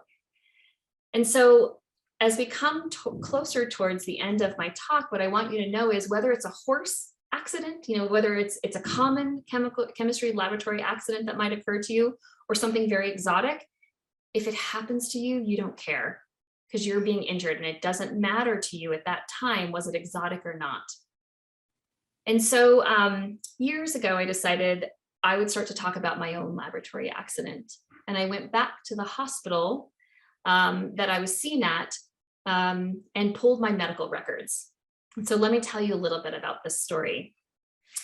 And so as we come closer towards the end of my talk, what I want you to know is whether it's a horse accident, whether it's a common chemistry laboratory accident that might occur to you, or something very exotic, if it happens to you, you don't care, because you're being injured and it doesn't matter to you at that time, was it exotic or not. And so years ago, I decided I would start to talk about my own laboratory accident. And I went back to the hospital that I was seen at and pulled my medical records. And so let me tell you a little bit about this story.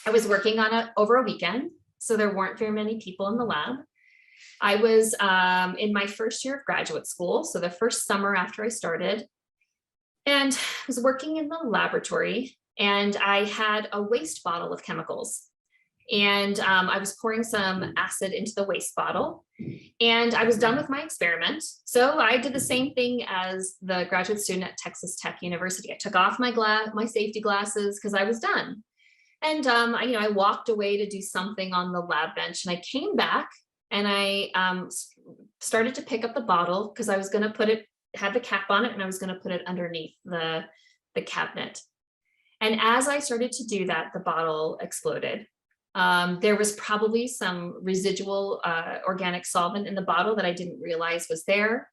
I was working on it over a weekend, so there weren't very many people in the lab. I was in my first year of graduate school, so the first summer after I started, and I was working in the laboratory, and I had a waste bottle of chemicals. And I was pouring some acid into the waste bottle, and I was done with my experiment. So I did the same thing as the graduate student at Texas Tech University. I took off my safety glasses because I was done. And I walked away to do something on the lab bench, and I came back and I started to pick up the bottle because I was going to had the cap on it, and I was going to put it underneath the cabinet. And as I started to do that, the bottle exploded. There was probably some residual organic solvent in the bottle that I didn't realize was there.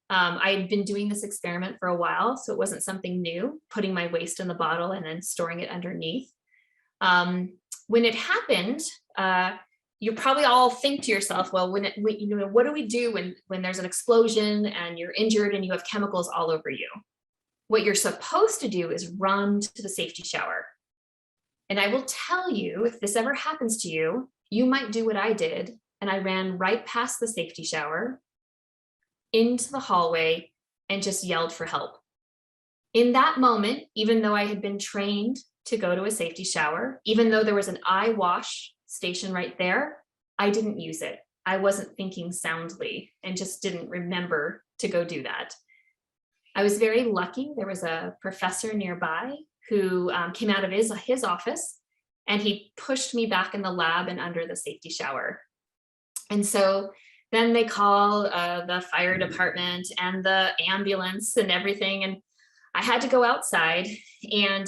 I had been doing this experiment for a while, so it wasn't something new, putting my waste in the bottle and then storing it underneath. When it happened, you probably all think to yourself, well, what do we do when there's an explosion and you're injured and you have chemicals all over you? What you're supposed to do is run to the safety shower. And I will tell you, if this ever happens to you, you might do what I did. And I ran right past the safety shower into the hallway and just yelled for help. In that moment, even though I had been trained to go to a safety shower, even though there was an eye wash station right there, I didn't use it. I wasn't thinking soundly and just didn't remember to go do that. I was very lucky. There was a professor nearby who came out of his office, and he pushed me back in the lab and under the safety shower. And so then they call the fire department and the ambulance and everything. And I had to go outside, and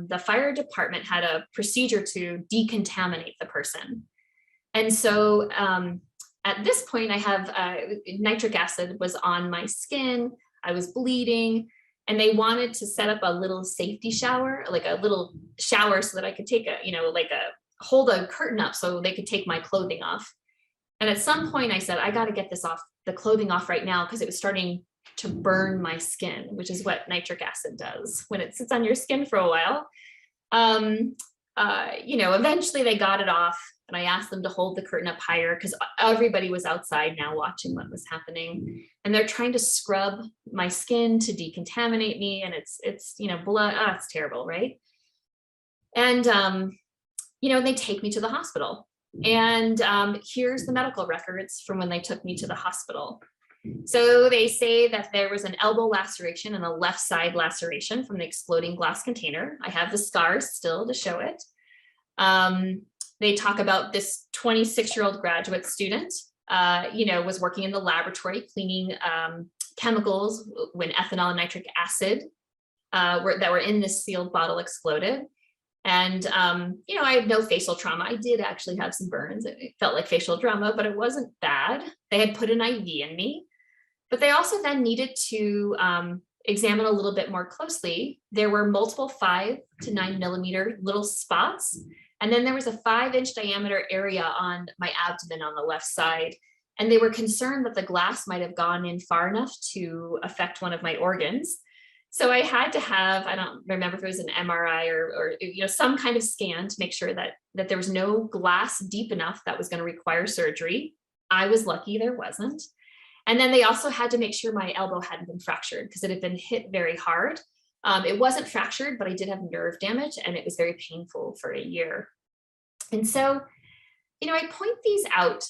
the fire department had a procedure to decontaminate the person. And so at this point, I have nitric acid was on my skin. I was bleeding, and they wanted to set up a little safety shower, like a little shower, so that I could take hold a curtain up so they could take my clothing off. And at some point I said, I got to get the clothing off right now, because it was starting to burn my skin, which is what nitric acid does when it sits on your skin for a while. Eventually they got it off, and I asked them to hold the curtain up higher, because everybody was outside now watching what was happening. And they're trying to scrub my skin to decontaminate me. And it's blood. Oh, it's terrible, right? And, they take me to the hospital. And here's the medical records from when they took me to the hospital. So they say that there was an elbow laceration and a left side laceration from the exploding glass container. I have the scars still to show it. They talk about this 26-year-old graduate student, was working in the laboratory cleaning chemicals when ethanol and nitric acid that were in this sealed bottle exploded. And, I had no facial trauma. I did actually have some burns. It felt like facial trauma, but it wasn't bad. They had put an IV in me, but they also then needed to examine a little bit more closely. There were multiple 5 to 9 millimeter little spots. And then there was a 5-inch diameter area on my abdomen on the left side. And they were concerned that the glass might have gone in far enough to affect one of my organs. So I had to have, I don't remember if it was an MRI or some kind of scan to make sure that there was no glass deep enough that was going to require surgery. I was lucky there wasn't. And then they also had to make sure my elbow hadn't been fractured, because it had been hit very hard. It wasn't fractured, but I did have nerve damage, and it was very painful for a year. And so, I point these out,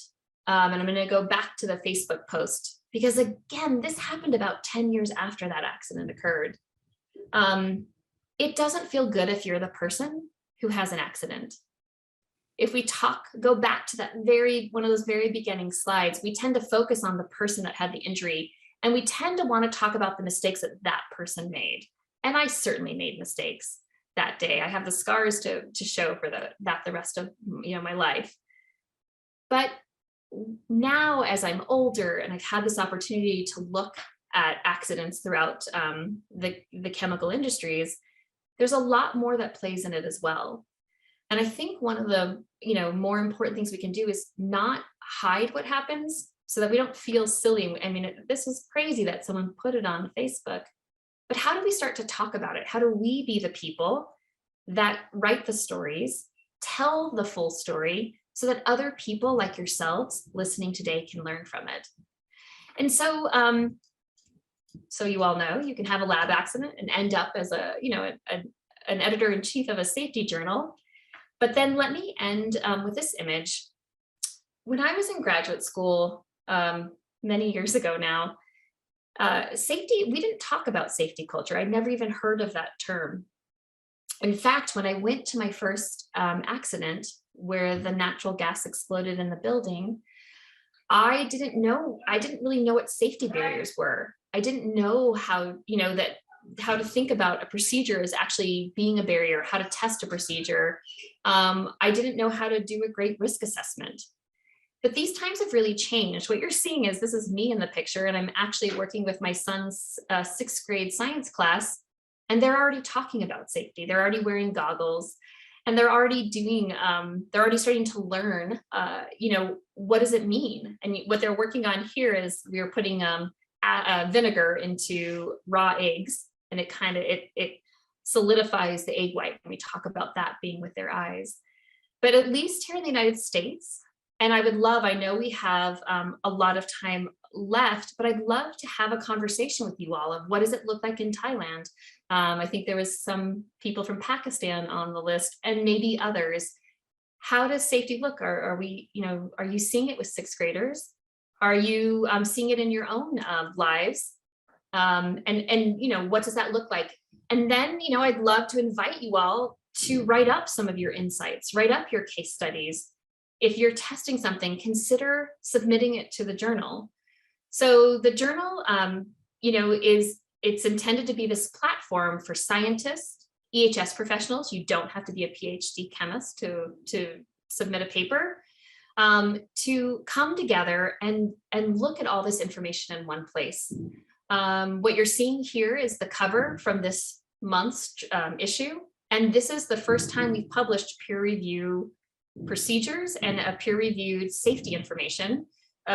and I'm going to go back to the Facebook post, because again, this happened about 10 years after that accident occurred. It doesn't feel good if you're the person who has an accident. If we go back to one of those very beginning slides, we tend to focus on the person that had the injury, and we tend to want to talk about the mistakes that person made. And I certainly made mistakes that day. I have the scars to show for the rest of my life. But now, as I'm older and I've had this opportunity to look at accidents throughout the chemical industries, there's a lot more that plays in it as well. And I think one of the more important things we can do is not hide what happens, so that we don't feel silly. I mean, this is crazy that someone put it on Facebook, but how do we start to talk about it? How do we be the people that write the stories, tell the full story, so that other people like yourselves listening today can learn from it? And so, so you all know you can have a lab accident and end up as an editor-in-chief of a safety journal. But then let me end with this image. When I was in graduate school many years ago now, safety, we didn't talk about safety culture. I'd never even heard of that term. In fact, when I went to my first accident where the natural gas exploded in the building, I didn't really know what safety barriers were. I didn't know how to think about a procedure as actually being a barrier, how to test a procedure. I didn't know how to do a great risk assessment. But these times have really changed. What you're seeing is, this is me in the picture, and I'm actually working with my son's 6th grade science class, and they're already talking about safety. They're already wearing goggles, and they're already starting to learn, what does it mean? And what they're working on here is we're putting vinegar into raw eggs, and it solidifies the egg white. And we talk about that being with their eyes. But at least here in the United States, and I know we have a lot of time left, but I'd love to have a conversation with you all of what does it look like in Thailand. I think there was some people from Pakistan on the list, and maybe others. How does safety look? Are you seeing it with 6th graders? Are you seeing it in your own lives? And you know, what does that look like? And then, you know, I'd love to invite you all to write up some of your insights, write up your case studies. If you're testing something, consider submitting it to the journal. So the journal, you know, it's intended to be this platform for scientists, EHS professionals. You don't have to be a PhD chemist to submit a paper, to come together and look at all this information in one place. What you're seeing here is the cover from this month's issue. And this is the first time we've published peer review procedures and a peer-reviewed safety information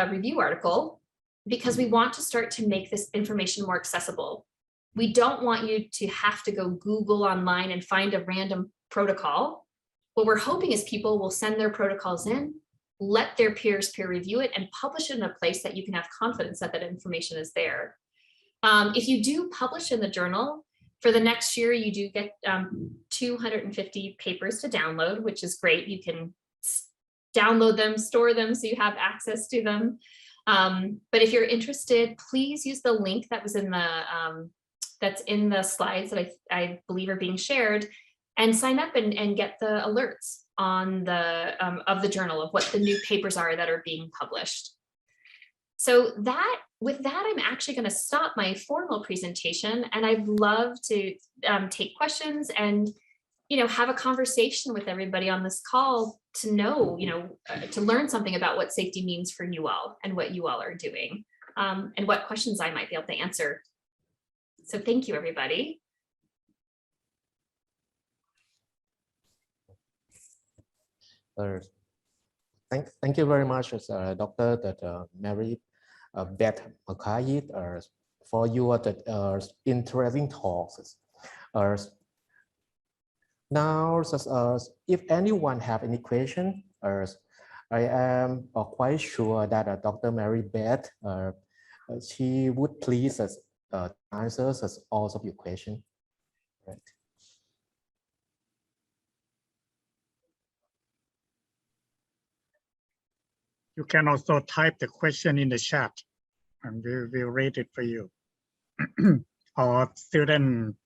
review article, because we want to start to make this information more accessible. We don't want you to have to go Google online and find a random protocol. What we're hoping is people will send their protocols in, let their peers peer review it, and publish it in a place that you can have confidence that that information is there. If you do publish in the journal, for the next year, you do get 250 papers to download, which is great. You can download them, store them, so you have access to them. But if you're interested, please use the link that was in the that's in the slides that I believe are being shared, and sign up and get the alerts on the of the journal of what the new papers are that are being published. So with that, I'm actually going to stop my formal presentation, and I'd love to take questions and, you know, have a conversation with everybody on this call to know, you know, to learn something about what safety means for you all and what you all are doing, and what questions I might be able to answer. So thank you, everybody. Thank you very much, Dr. Mary Beth McKay, for your interesting talks. Now, if anyone have any question, I am quite sure that Dr. Mary Beth, she would please answer all of your questions. Right. You can also type the question in the chat and we will read it for you. Or student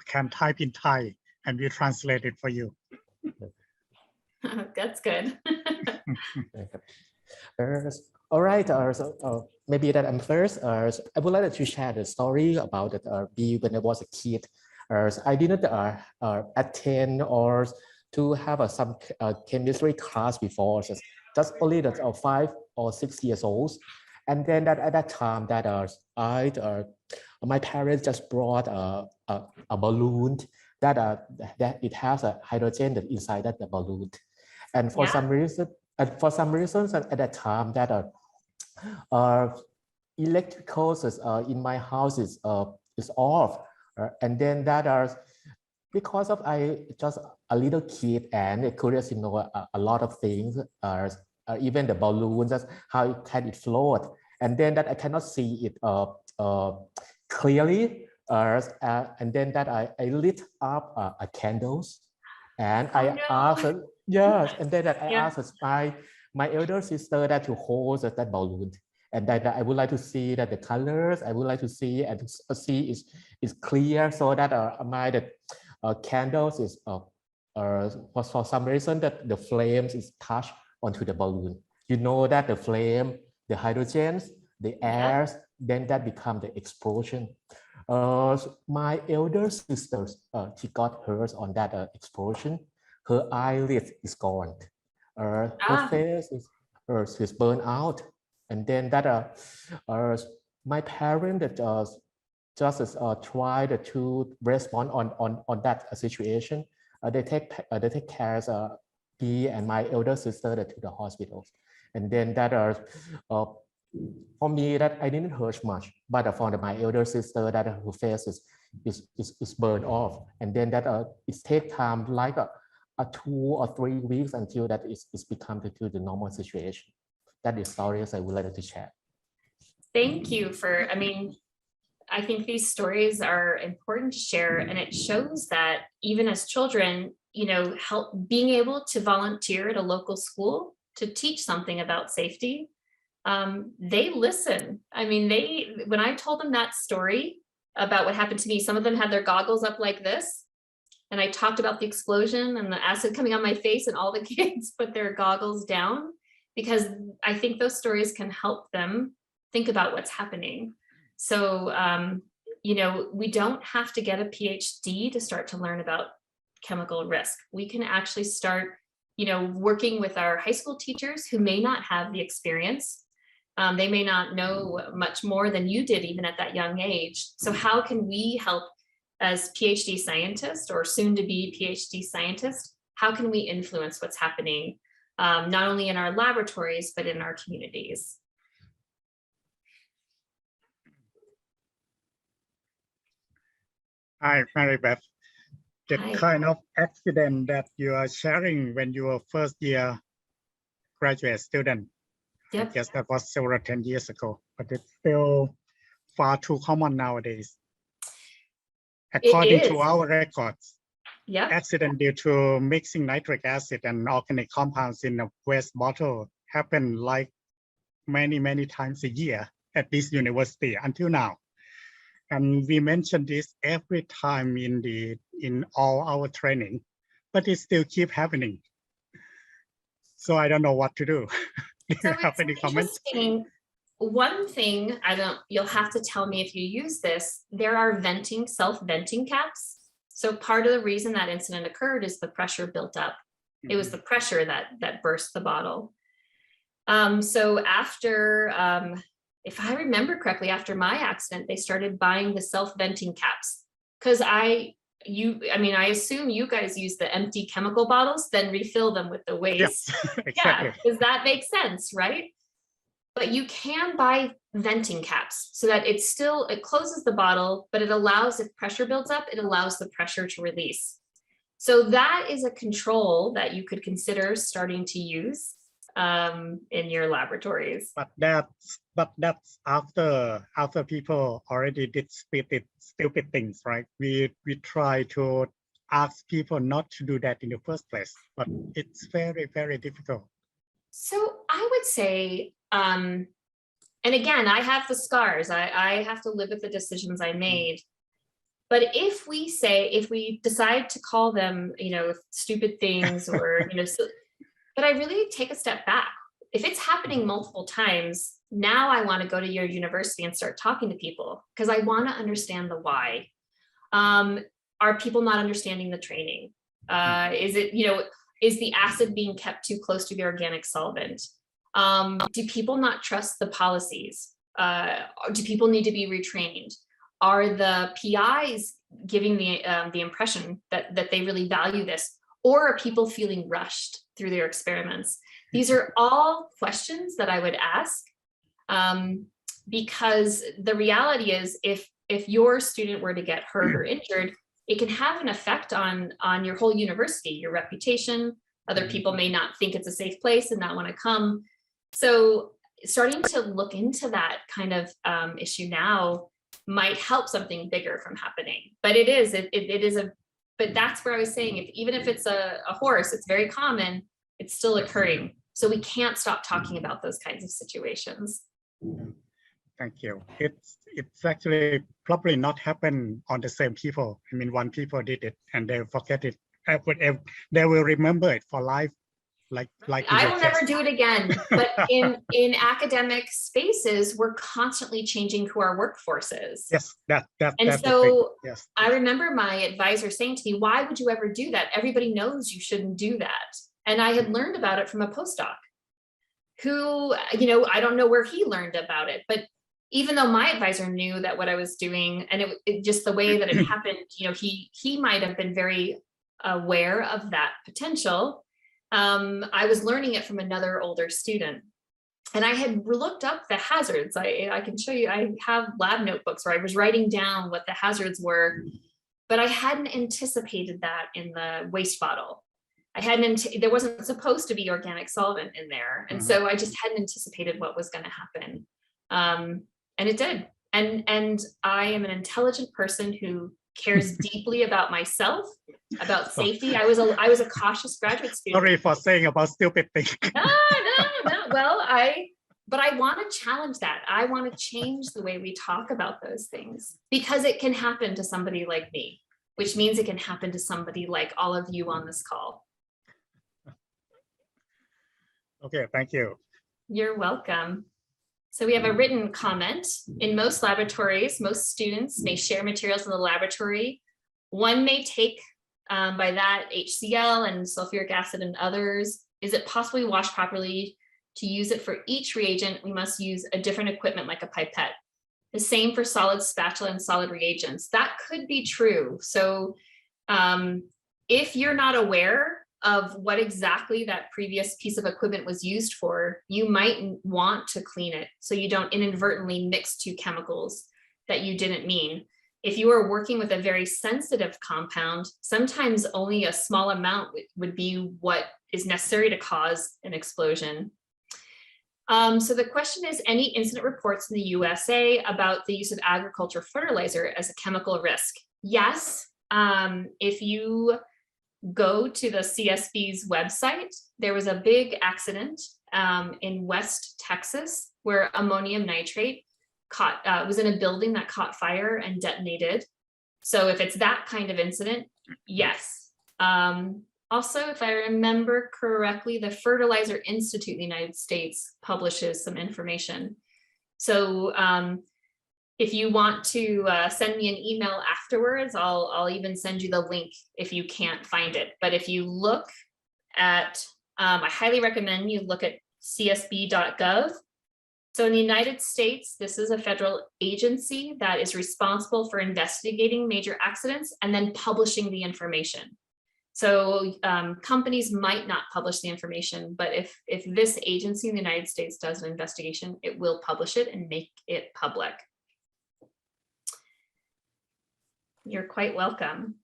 can type in Thai and we translate it for you. That's good. All right, maybe that I'm first. I would like to share the story about when I was a kid. I didn't attend or to have some chemistry class before, just only that 5 or 6 years old. And then that at that time that my parents just brought a balloon that it has a hydrogen that inside that the balloon. And for some reason, at that time that electricals in my house is off, and then that because of I just a little kid and curious to know a lot of things, even the balloons, how can it float, and then that I cannot see it clearly, and then that I lit up a candles, and I asked, yes, and then that I asked my elder sister that to hold that balloon, and that I would like to see that the colors, I would like to see and see is clear, so that my candles is for some reason that the flames is touched onto the balloon. You know that the flame, the hydrogens, the airs, then that become the explosion. My elder sister, she got hers on that explosion. Her eyelid is gone. Her face is burned out. And then that my parents just tried to respond on that situation. They take care of me and my elder sister to the hospitals. And then that for me that I didn't hurt much, but for my elder sister that her face is burned off. And then that it takes time like a 2 or 3 weeks until that it's become to the normal situation. That is stories I would like to share. Thank you for, I think these stories are important to share, and it shows that even as children, being able to volunteer at a local school to teach something about safety they listen. I mean, when I told them that story about what happened to me, some of them had their goggles up like this. And I talked about the explosion and the acid coming on my face, and all the kids put their goggles down, because I think those stories can help them think about what's happening. So, you know, we don't have to get a PhD to start to learn about chemical risk. We can actually start, you know, working with our high school teachers who may not have the experience. They may not know much more than you did even at that young age. So how can we help as PhD scientists, or soon to be PhD scientists? How can we influence what's happening, not only in our laboratories, but in our communities? Hi, Mary Beth. The Hi. kind of accident that you are sharing when you were first year graduate student, I Yep. guess that was several 10 years ago, but it's still far too common nowadays. According to is. our records, Yep. accident due to mixing nitric acid and organic compounds in a waste bottle happen like many times a year at this university until now. And we mention this every time in all our training, but it still keep happening. So I don't know what to do. Do So you have it's any comments? interesting. One thing, you'll have to tell me if you use this, there are self-venting caps. So part of the reason that incident occurred is the pressure built up. It was the pressure that burst the bottle. So after, if I remember correctly, after my accident, they started buying the self-venting caps, because I assume you guys use the empty chemical bottles, then refill them with the waste. Yes, exactly. Yeah, does that make sense, right? But you can buy venting caps so that it closes the bottle, but it allows, if pressure builds up, it allows the pressure to release. So that is a control that you could consider starting to use in your laboratories. But that's after people already did stupid things, right? We try to ask people not to do that in the first place, but it's very difficult. So I would say, and again, I have the scars. I have to live with the decisions I made. But if we decide to call them, you know, stupid things, or, you know, but I really take a step back. If it's happening multiple times, now I want to go to your university and start talking to people, because I want to understand the why. Are people not understanding the training? Is it, you know, is the acid being kept too close to the organic solvent? Do people not trust the policies? Do people need to be retrained? Are the PIs giving the impression that they really value this? Or are people feeling rushed through their experiments? These are all questions that I would ask, because the reality is, if your student were to get hurt or injured, it can have an effect on your whole university, your reputation. Other people may not think it's a safe place and not want to come. So starting to look into that kind of issue now might help something bigger from happening. But but that's where I was saying, even if it's a horse, it's very common, it's still occurring. So we can't stop talking about those kinds of situations. Thank you. It's actually probably not happen on the same people. I mean, one people did it and they forget it. They will remember it for life. Like I will never do it again. But in academic spaces, we're constantly changing who our workforce is. Yes, and so yes. I remember my advisor saying to me, "Why would you ever do that? Everybody knows you shouldn't do that." And I had learned about it from a postdoc who, you know, I don't know where he learned about it, but even though my advisor knew that what I was doing, and it just the way that it happened, you know, he might have been very aware of that potential. I was learning it from another older student, and I had looked up the hazards. I can show you, I have lab notebooks where I was writing down what the hazards were, but I hadn't anticipated that in the waste bottle. There wasn't supposed to be organic solvent in there. And so I just hadn't anticipated what was going to happen. And it did. And I am an intelligent person who cares deeply about myself, about safety. I was a cautious graduate student. Sorry for saying about stupid things. No. Well, But I want to challenge that. I want to change the way we talk about those things because it can happen to somebody like me, which means it can happen to somebody like all of you on this call. Okay, thank you. You're welcome. So we have a written comment. In most laboratories, most students may share materials in the laboratory. One may take by that HCl and sulfuric acid and others. Is it possibly washed properly? To use it for each reagent, we must use a different equipment like a pipette. The same for solid spatula and solid reagents. That could be true. So if you're not aware of what exactly that previous piece of equipment was used for, you might want to clean it so you don't inadvertently mix two chemicals that you didn't mean. If you are working with a very sensitive compound, sometimes only a small amount would be what is necessary to cause an explosion. So the question is, any incident reports in the USA about the use of agriculture fertilizer as a chemical risk? Yes. If you go to the CSB's website, there was a big accident in West Texas where ammonium nitrate was in a building that caught fire and detonated. So if it's that kind of incident, yes. Also, if I remember correctly, the Fertilizer Institute in the United States publishes some information. So if you want to send me an email afterwards, I'll even send you the link if you can't find it. But if you look at, I highly recommend you look at csb.gov. So in the United States, this is a federal agency that is responsible for investigating major accidents and then publishing the information. So companies might not publish the information, but if this agency in the United States does an investigation, it will publish it and make it public. You're quite welcome.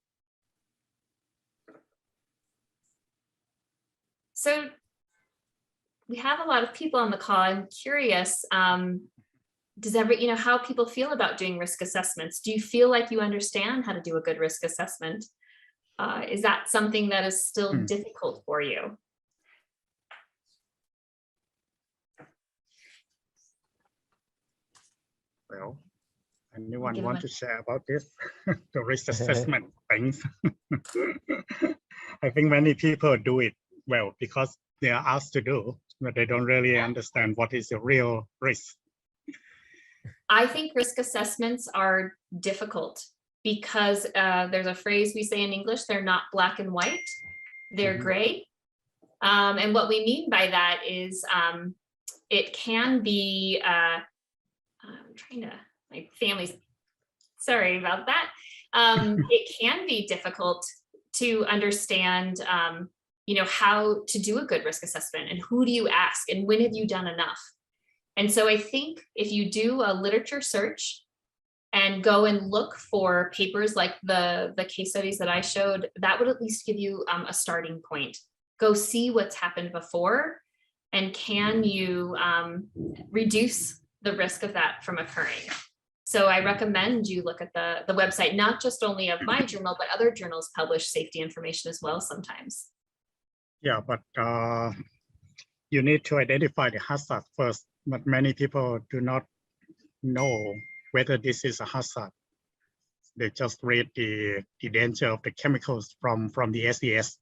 So we have a lot of people on the call. I'm curious, how people feel about doing risk assessments? Do you feel like you understand how to do a good risk assessment? Is that something that is still difficult for you? Well, anyone want to share about this? The risk assessment things. I think many people do it well because they are asked to do, but they don't really understand what is the real risk. I think risk assessments are difficult because there's a phrase we say in English, they're not black and white, they're gray. And what we mean by that is it can be, I'm trying to, my family's, sorry about that. It can be difficult to understand, how to do a good risk assessment and who do you ask and when have you done enough? And so I think if you do a literature search and go and look for papers like the case studies that I showed, that would at least give you a starting point. Go see what's happened before, and can you reduce the risk of that from occurring? So I recommend you look at the website, not just only of my journal, but other journals publish safety information as well sometimes. Yeah, but you need to identify the hazard first, but many people do not know whether this is a hazard. They just read the danger of the chemicals from the SES.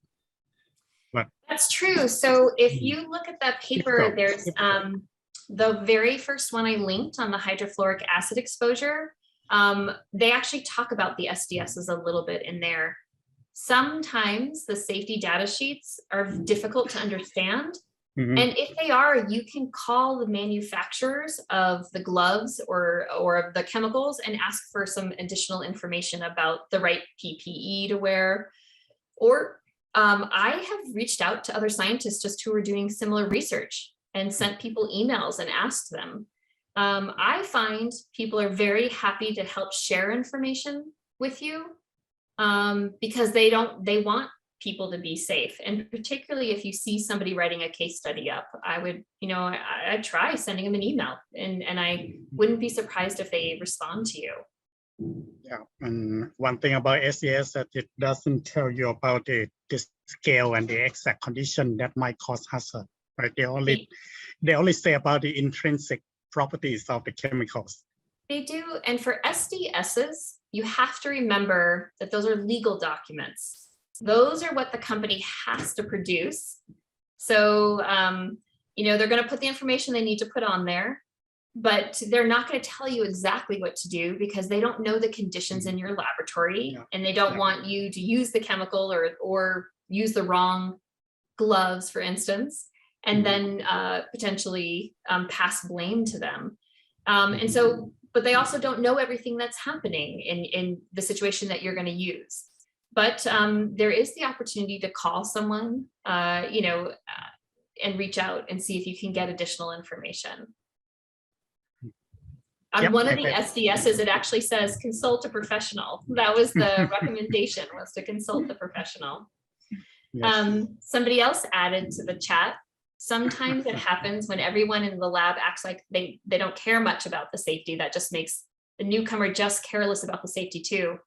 But that's true. So if you look at that paper, there's the very first one I linked on the hydrofluoric acid exposure. They actually talk about the SDSs a little bit in there. Sometimes the safety data sheets are difficult to understand. And if they are, you can call the manufacturers of the gloves or of the chemicals and ask for some additional information about the right PPE to wear. Or I have reached out to other scientists just who are doing similar research and sent people emails and asked them. I find people are very happy to help share information with you because they want people to be safe. And particularly if you see somebody writing a case study up, I would, I'd try sending them an email and I wouldn't be surprised if they respond to you. Yeah, and one thing about SES that it doesn't tell you about the scale and the exact condition that might cause hazard. right? They only say about the intrinsic properties of the chemicals. They do. And for SDSs, you have to remember that those are legal documents. Those are what the company has to produce. So, they're going to put the information they need to put on there, but they're not going to tell you exactly what to do because they don't know the conditions in your laboratory, and they don't want you to use the chemical or use the wrong gloves, for instance, and then potentially pass blame to them. And so, but they also don't know everything that's happening in the situation that you're going to use. But there is the opportunity to call someone, and reach out and see if you can get additional information. On one of the SDSs, it actually says consult a professional. That was the recommendation, was to consult a professional. Yes. Somebody else added to the chat, sometimes it happens when everyone in the lab acts like they don't care much about the safety. That just makes the newcomer just careless about the safety too.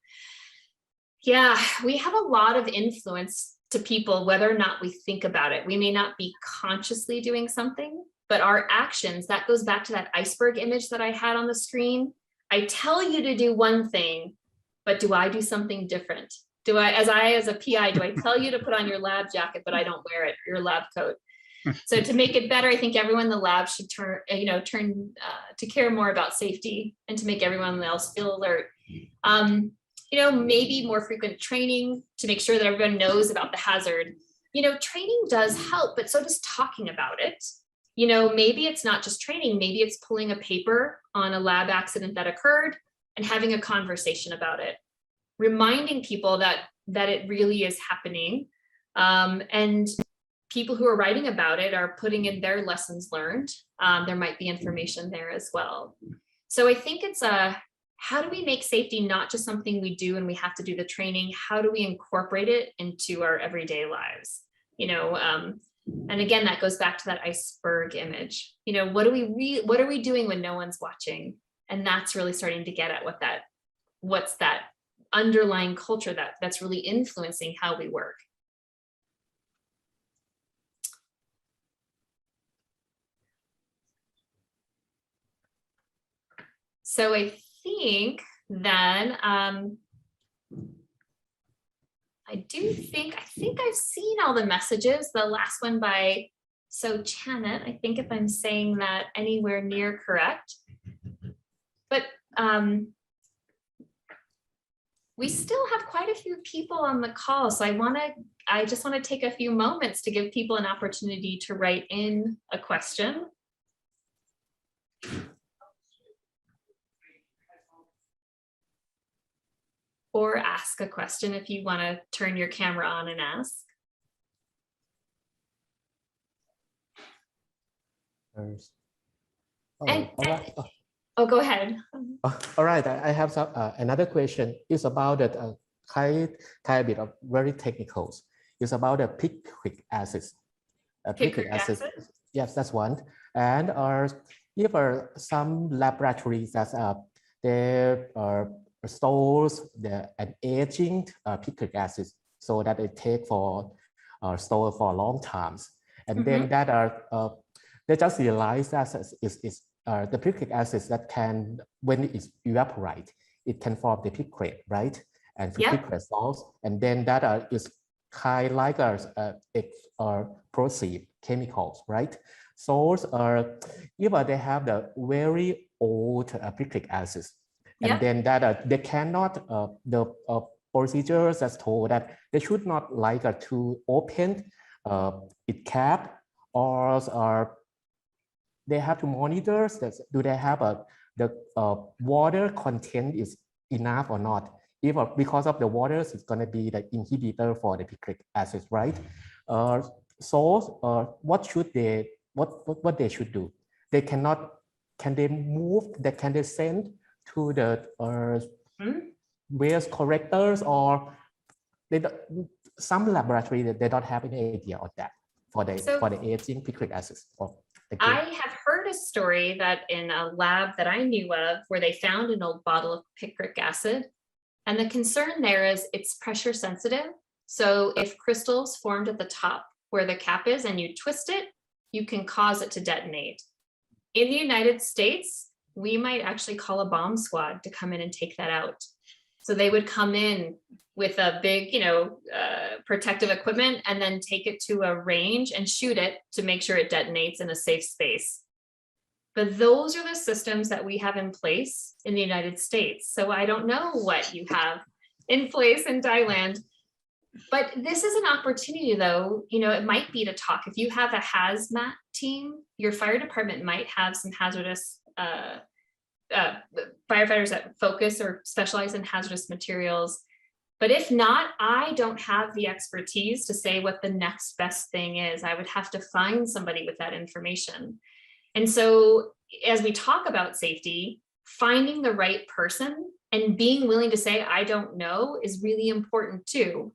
Yeah, we have a lot of influence to people, whether or not we think about it. We may not be consciously doing something, but our actions, that goes back to that iceberg image that I had on the screen. I tell you to do one thing, but do I do something different? Do I, as a PI, do I tell you to put on your lab jacket, but I don't wear it, your lab coat? So to make it better, I think everyone in the lab should turn to care more about safety and to make everyone else feel alert. Maybe more frequent training to make sure that everyone knows about the hazard. Training does help, but so does talking about it. Maybe it's not just training, maybe it's pulling a paper on a lab accident that occurred and having a conversation about it, reminding people that it really is happening. And people who are writing about it are putting in their lessons learned. There might be information there as well. So I think it's how do we make safety not just something we do and we have to do the training? How do we incorporate it into our everyday lives? And again, that goes back to that iceberg image. What are we doing when no one's watching? And that's really starting to get at what's that underlying culture that's really influencing how we work. So I think then I think I've seen all the messages. The last one by Janet, I think if I'm saying that anywhere near correct, but we still have quite a few people on the call. So I just want to take a few moments to give people an opportunity to write in a question. Or ask a question if you want to turn your camera on and ask. Go ahead. All right, I have some another question. It's about the kind bit of very technicals. It's about the picric acids. Picric acid. Yes, that's one. And if some laboratories that they stores an aging picric acid so that it take for store for long times, and then that they just realize that is the picric acid that can, when it is evaporate, it can form the picrate, right? And picrate salts, and then that is kind like explosive chemicals, right? So if they have the very old picric acids, and then that they cannot, the procedures that's told that they should not to open it cap, or they have to monitor that do they have the water content is enough or not. If because of the water, it's going to be the inhibitor for the picric acid, right? What should they what they should do? They cannot. Can they move? Can they send to the various correctors, or some laboratory that they don't have any idea of that for the aging picric acids? I have heard a story that in a lab that I knew of where they found an old bottle of picric acid, and the concern there is it's pressure sensitive. So if crystals formed at the top where the cap is and you twist it, you can cause it to detonate. In the United States, we might actually call a bomb squad to come in and take that out. So they would come in with a big, protective equipment and then take it to a range and shoot it to make sure it detonates in a safe space. But those are the systems that we have in place in the United States. So I don't know what you have in place in Thailand, but this is an opportunity though, it might be to talk. If you have a hazmat team, your fire department might have some hazardous firefighters that focus or specialize in hazardous materials. But if not, I don't have the expertise to say what the next best thing is. I would have to find somebody with that information. And so as we talk about safety, finding the right person and being willing to say, I don't know, is really important too.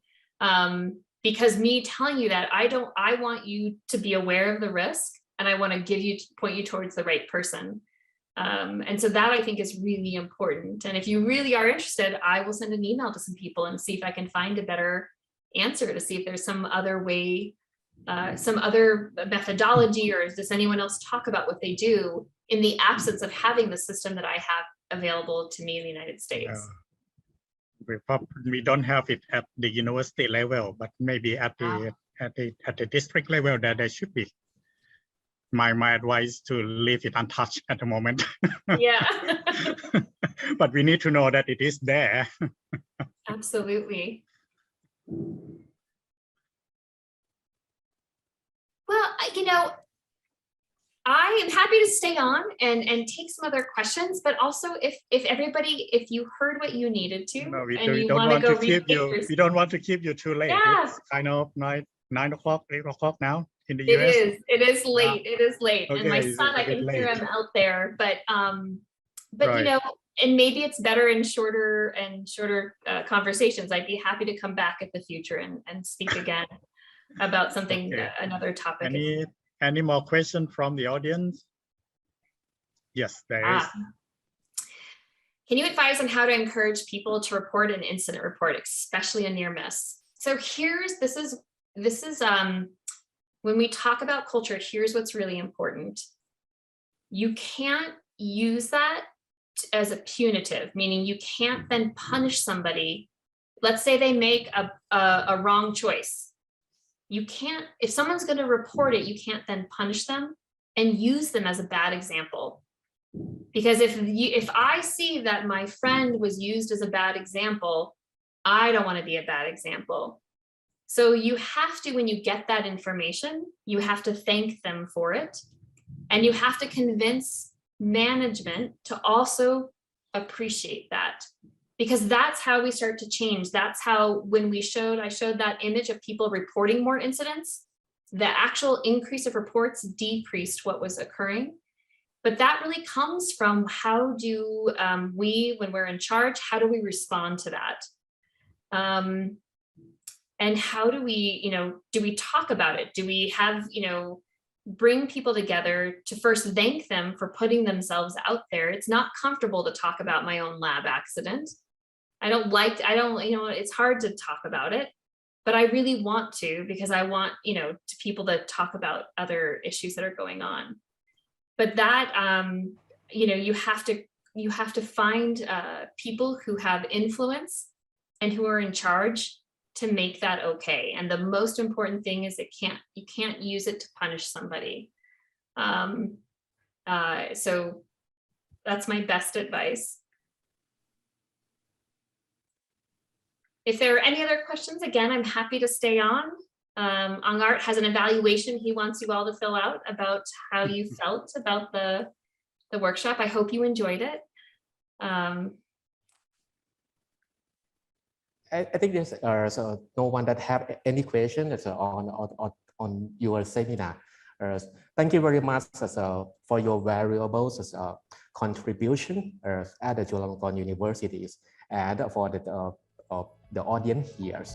Because me telling you that I want you to be aware of the risk, and I want to point you towards the right person. And so that I think is really important. And if you really are interested, I will send an email to some people and see if I can find a better answer, to see if there's some other way, some other methodology, or does anyone else talk about what they do in the absence of having the system that I have available to me in the United States. We don't have it at the university level, but maybe at the district level that there should be. My advice to leave it untouched at the moment. Yeah. But we need to know that it is there. Absolutely. Well, I am happy to stay on and take some other questions, but also if you heard what you needed to, No, we and you don't want to go keep you. read We don't want to keep you too late. Yeah. It's kind of 9 o'clock, 8 o'clock now in the US. It is late. It is late. Okay, and my it's son, a I can bit hear late. him out there, but Right. and maybe it's better in shorter conversations. I'd be happy to come back at the future and speak again about something, Okay. another topic. Any more questions from the audience? Yes, there is. Can you advise on how to encourage people to report an incident report, especially a near miss? So this is when we talk about culture, here's what's really important. You can't use that as a punitive, meaning you can't then punish somebody. Let's say they make a wrong choice. You can't, if someone's going to report it, you can't then punish them and use them as a bad example. Because if I see that my friend was used as a bad example, I don't want to be a bad example. So you have to, when you get that information, you have to thank them for it. And you have to convince management to also appreciate that. Because that's how we start to change. That's how, when I showed that image of people reporting more incidents, the actual increase of reports decreased what was occurring. But that really comes from how do we, when we're in charge, how do we respond to that? And how do we, do we talk about it? Do we have, bring people together to first thank them for putting themselves out there? It's not comfortable to talk about my own lab accident. It's hard to talk about it, but I really want to, because I want, to people to talk about other issues that are going on. But that, you have to find people who have influence and who are in charge to make that okay. And the most important thing is you can't use it to punish somebody. So that's my best advice. If there are any other questions, again, I'm happy to stay on. Angart has an evaluation he wants you all to fill out about how you felt about the workshop. I hope you enjoyed it. I think there's so no one that have any questions on your seminar. Thank you very much for your valuable contribution at the Chulalongkorn University and for the audience here.